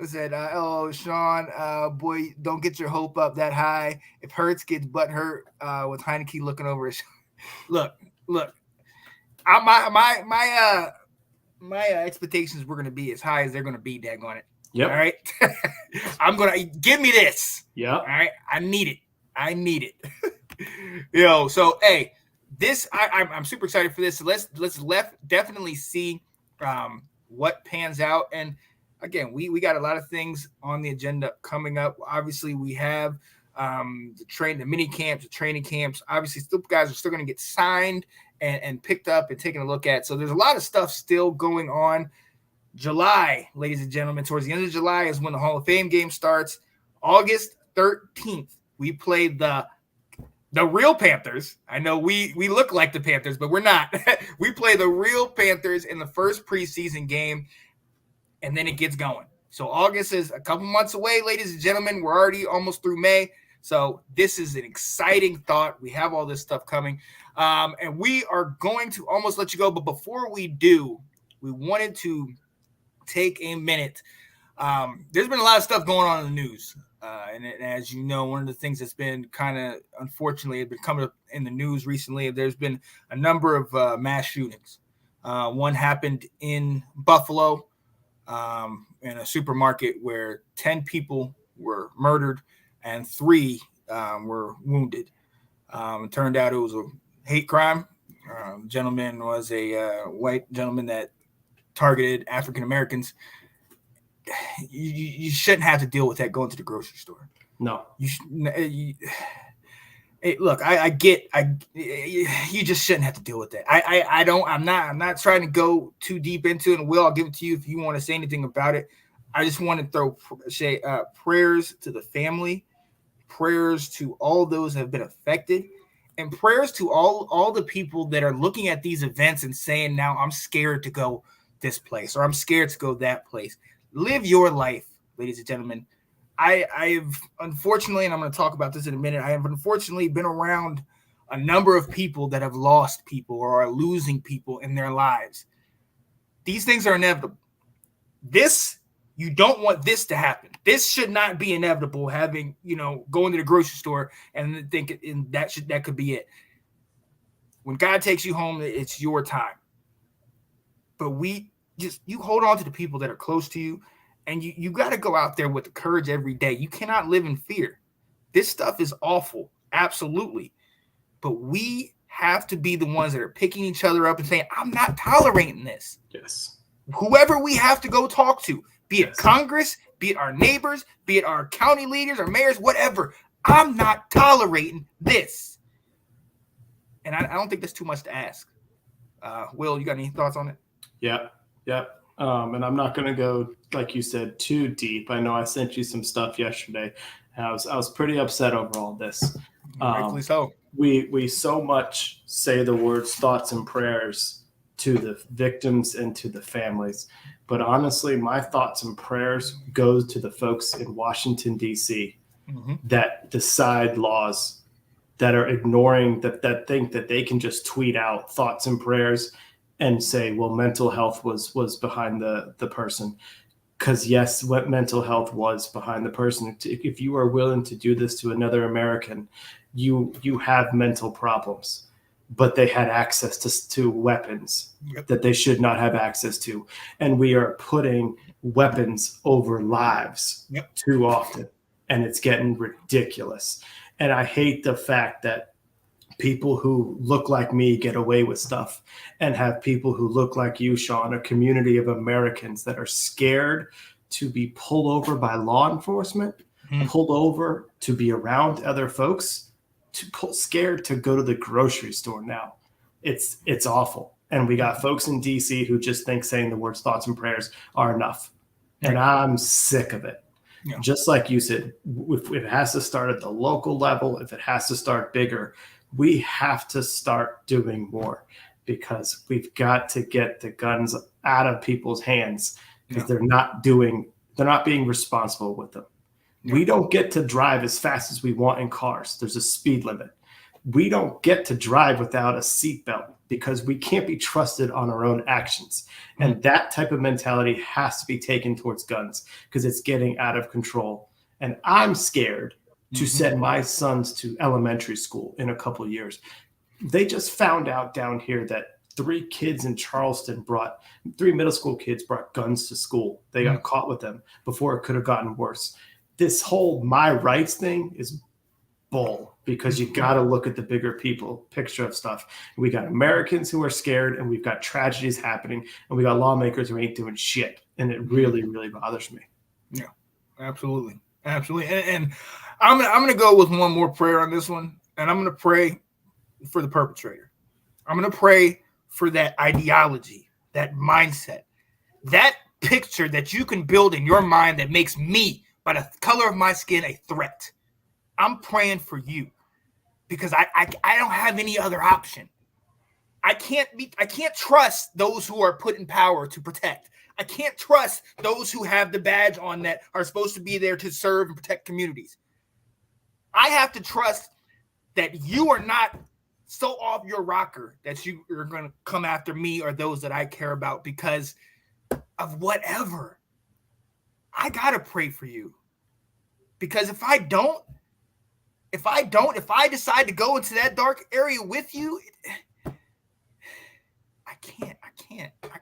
said, Sean, boy, don't get your hope up that high. If Hurts gets butt hurt with Heineke looking over his Look. My expectations were going to be as high as they're going to be. Daggone it! Yep. All right. I'm gonna give me this. Yeah. All right. I need it. So hey, this I'm super excited for this. So let's definitely see what pans out. And again, we got a lot of things on the agenda coming up. Obviously, we have. The mini camps, the training camps, obviously guys are still going to get signed and picked up and taken a look at. So there's a lot of stuff still going on. July, ladies and gentlemen, towards the end of July is when the Hall of Fame game starts. August 13th, we played the real Panthers. I know we look like the Panthers, but we're not. We play the real Panthers in the first preseason game, and then it gets going. So August is a couple months away, ladies and gentlemen. We're already almost through May. So this is an exciting thought. We have all this stuff coming. And we are going to almost let you go. But before we do, we wanted to take a minute. There's been a lot of stuff going on in the news. And as you know, one of the things that's been kind of, unfortunately, has been coming up in the news recently, there's been a number of mass shootings. One happened in Buffalo in a supermarket where 10 people were murdered and 3 were wounded. It turned out it was a hate crime. The gentleman was a white gentleman that targeted African Americans. You shouldn't have to deal with that going to the grocery store. No. Look, you just shouldn't have to deal with that. I'm not trying to go too deep into it. And Will, I'll give it to you if you want to say anything about it. I just want to throw prayers to the family, prayers to all those that have been affected, and prayers to all the people that are looking at these events and saying, now I'm scared to go this place or I'm scared to go that place. Live your life, ladies and gentlemen. I've unfortunately, and I'm going to talk about this in a minute, I have unfortunately been around a number of people that have lost people or are losing people in their lives. These things are inevitable. You don't want this to happen. This should not be inevitable, having, going to the grocery store and think that could be it. When God takes you home, it's your time. But you hold on to the people that are close to you, and you got to go out there with the courage every day. You cannot live in fear. This stuff is awful, absolutely. But we have to be the ones that are picking each other up and saying, I'm not tolerating this. Yes. Whoever we have to go talk to, be it Congress, be it our neighbors, be it our county leaders or mayors, whatever, I'm not tolerating this. And I don't think that's too much to ask. Will, you got any thoughts on it? Yeah. And I'm not going to go, like you said, too deep. I know I sent you some stuff yesterday. And I was pretty upset over all this. Rightfully so. We so much say the words thoughts and prayers to the victims and to the families. But honestly, my thoughts and prayers go to the folks in Washington, D.C. that decide laws, that are ignoring, that think that they can just tweet out thoughts and prayers and say, well, mental health was behind the person. Because yes, what mental health was behind the person. If you are willing to do this to another American, you have mental problems. But they had access to weapons that they should not have access to. And we are putting weapons over lives too often. And it's getting ridiculous. And I hate the fact that people who look like me get away with stuff and have people who look like you, Sean, a community of Americans that are scared to be pulled over by law enforcement, pulled over to be around other folks, scared to go to the grocery store now. It's awful. And we got folks in DC who just think saying the words thoughts and prayers are enough. And I'm sick of it. Yeah. Just like you said, if it has to start at the local level, if it has to start bigger, we have to start doing more, because we've got to get the guns out of people's hands, because they're not being responsible with them. We don't get to drive as fast as we want in cars. There's a speed limit. We don't get to drive without a seatbelt, because we can't be trusted on our own actions. And that type of mentality has to be taken towards guns, because it's getting out of control. And I'm scared to send my sons to elementary school in a couple of years. They just found out down here that 3 kids in Charleston 3 middle school kids brought guns to school. They got caught with them before it could have gotten worse. This whole my rights thing is bull, because you got to look at the bigger picture of stuff. We got Americans who are scared, and we've got tragedies happening, and we got lawmakers who ain't doing shit. And it really, really bothers me. Yeah, absolutely. Absolutely. And I'm going to go with one more prayer on this one. And I'm going to pray for the perpetrator. I'm going to pray for that ideology, that mindset, that picture that you can build in your mind that makes me by the color of my skin, a threat. I'm praying for you because I don't have any other option. I can't trust those who are put in power to protect. I can't trust those who have the badge on that are supposed to be there to serve and protect communities. I have to trust that you are not so off your rocker that you are going to come after me or those that I care about because of whatever. I got to pray for you. Because if I decide to go into that dark area with you, I can't.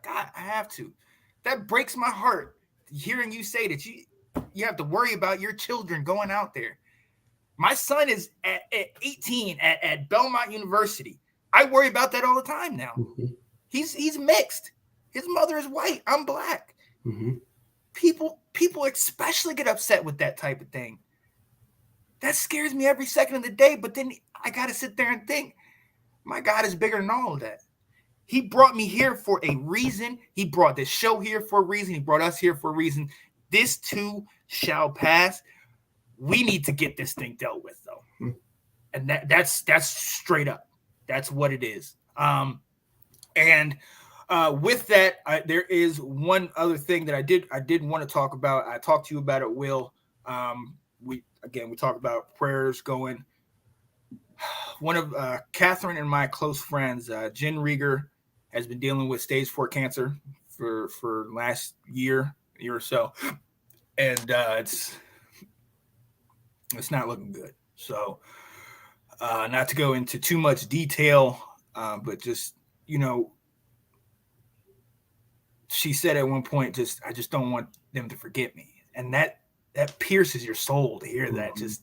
I have to. That breaks my heart hearing you say that you have to worry about your children going out there. My son is at 18 at Belmont University. I worry about that all the time now. Mm-hmm. He's mixed. His mother is white. I'm black. Mm-hmm. People especially get upset with that type of thing. That scares me every second of the day. But then I got to sit there and think, my God is bigger than all of that. He brought me here for a reason. He brought this show here for a reason. He brought us here for a reason. This too shall pass. We need to get this thing dealt with, though. Mm-hmm. And that's straight up. That's what it is. With that, there is one other thing that I did want to talk about. I talked to you about it, Will. We talked about prayers going. One of Catherine and my close friends, Jen Rieger, has been dealing with stage 4 cancer for last year or so, and it's not looking good. So, not to go into too much detail, but just, she said at one point, I just don't want them to forget me. And that pierces your soul to hear that. Just,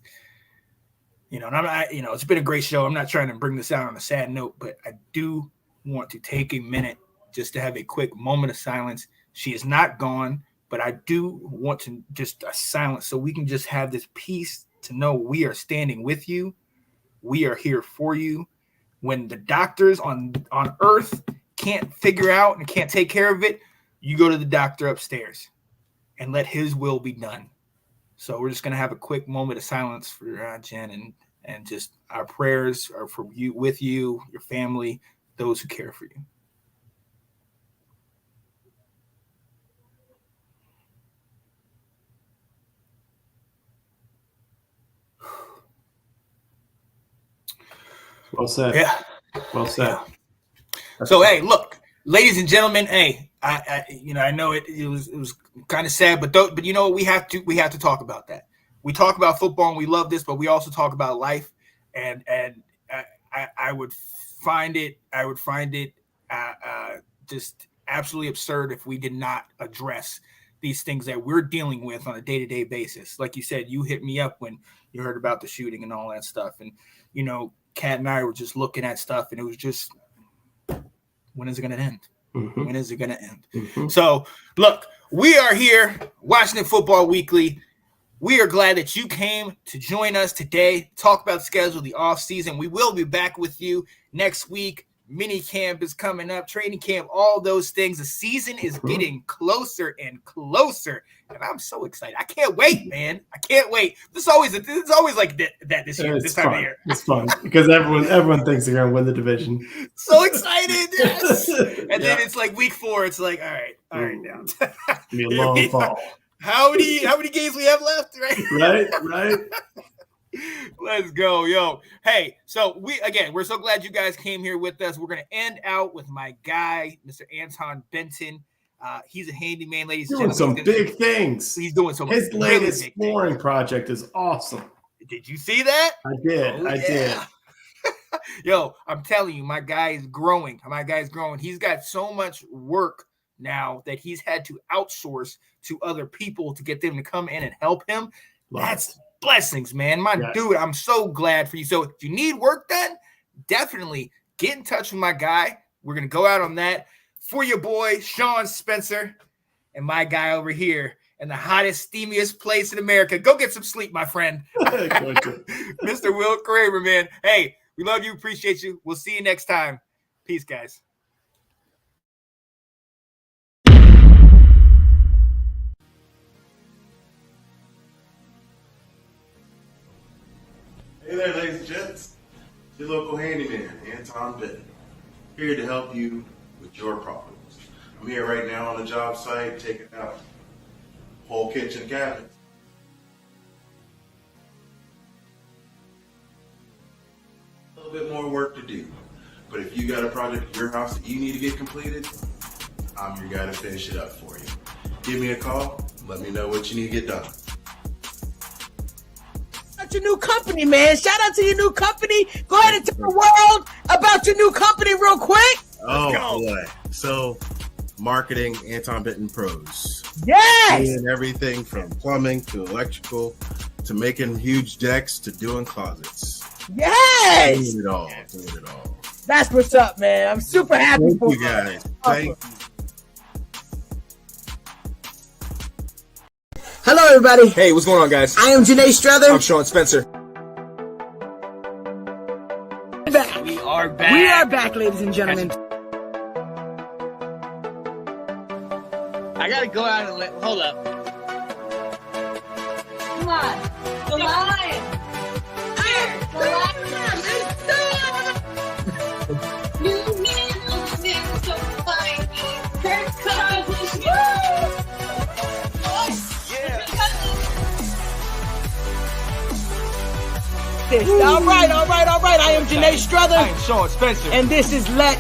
and I'm not, it's been a great show. I'm not trying to bring this out on a sad note, but I do want to take a minute just to have a quick moment of silence. She is not gone, but I do want to just a silence so we can just have this peace to know we are standing with you. We are here for you. When the doctors on earth can't figure out and can't take care of it, you go to the doctor upstairs and let his will be done. So we're just going to have a quick moment of silence for Jen, and just our prayers are for you, with you, your family, those who care for you. Well said. Yeah. Well said. Yeah. So, hey, look, ladies and gentlemen, hey, I know it was kind of sad, but you know what, we have to talk about that. We talk about football and we love this, but we also talk about life, and I would find it just absolutely absurd if we did not address these things that we're dealing with on a day-to-day basis. Like you said, you hit me up when you heard about the shooting and all that stuff, and Kat and I were just looking at stuff, and it was just, when is it going to end? Mm-hmm. When is it going to end? Mm-hmm. So, look, we are here, Washington Football Weekly. We are glad that you came to join us today, talk about the schedule, the offseason. We will be back with you next week. Mini camp is coming up, training camp, all those things. The season is getting closer and closer, and I'm so excited. I can't wait, man. I can't wait. It's always like that this year, this time of year. It's fun because everyone thinks they're going to win the division. So excited, yes. And then it's like week 4. It's like, all right now. It'll be a long fall. How many games we have left, right? Right. Let's go, yo. Hey, so we're so glad you guys came here with us. We're going to end out with my guy, Mr. Anton Benton. He's a handyman, ladies and gentlemen. Doing some big things. He's doing some His latest flooring project is awesome. Did you see that? I did. I did. Yo, I'm telling you, my guy is growing. He's got so much work now that he's had to outsource to other people to get them to come in and help him. That's blessings, man. Dude, I'm so glad for you. So if you need work done, definitely get in touch with my guy. We're going to go out on that for your boy, Sean Spencer, and my guy over here in the hottest, steamiest place in America. Go get some sleep, my friend. Mr. Will Kramer, man. Hey, we love you. Appreciate you. We'll see you next time. Peace, guys. local handyman, Anton Benton, here to help you with your problems. I'm here right now on the job site, taking out whole kitchen cabinet. A little bit more work to do, but if you got a project at your house that you need to get completed, I'm your guy to finish it up for you. Give me a call, let me know what you need to get done. About your new company, man. Shout out to your new company. Go ahead and tell the world about your new company real quick. Oh boy. So marketing Anton Benton Pros. Yes. Doing everything from plumbing to electrical to making huge decks to doing closets. Yes. Doing it all. Doing it all. That's what's up, man. I'm super happy Thank for you guys. Thank you. Hello, everybody. Hey, what's going on, guys? I am Janae Strother. I'm Sean Spencer. Back. We are back. We are back, ladies and gentlemen. I gotta go out and hold up. Come on. The lion. Here. The lion. New man looking so fine. Kirk Cousins. All right. I am Janae Strother. I'm Sean Spencer. And this is Let's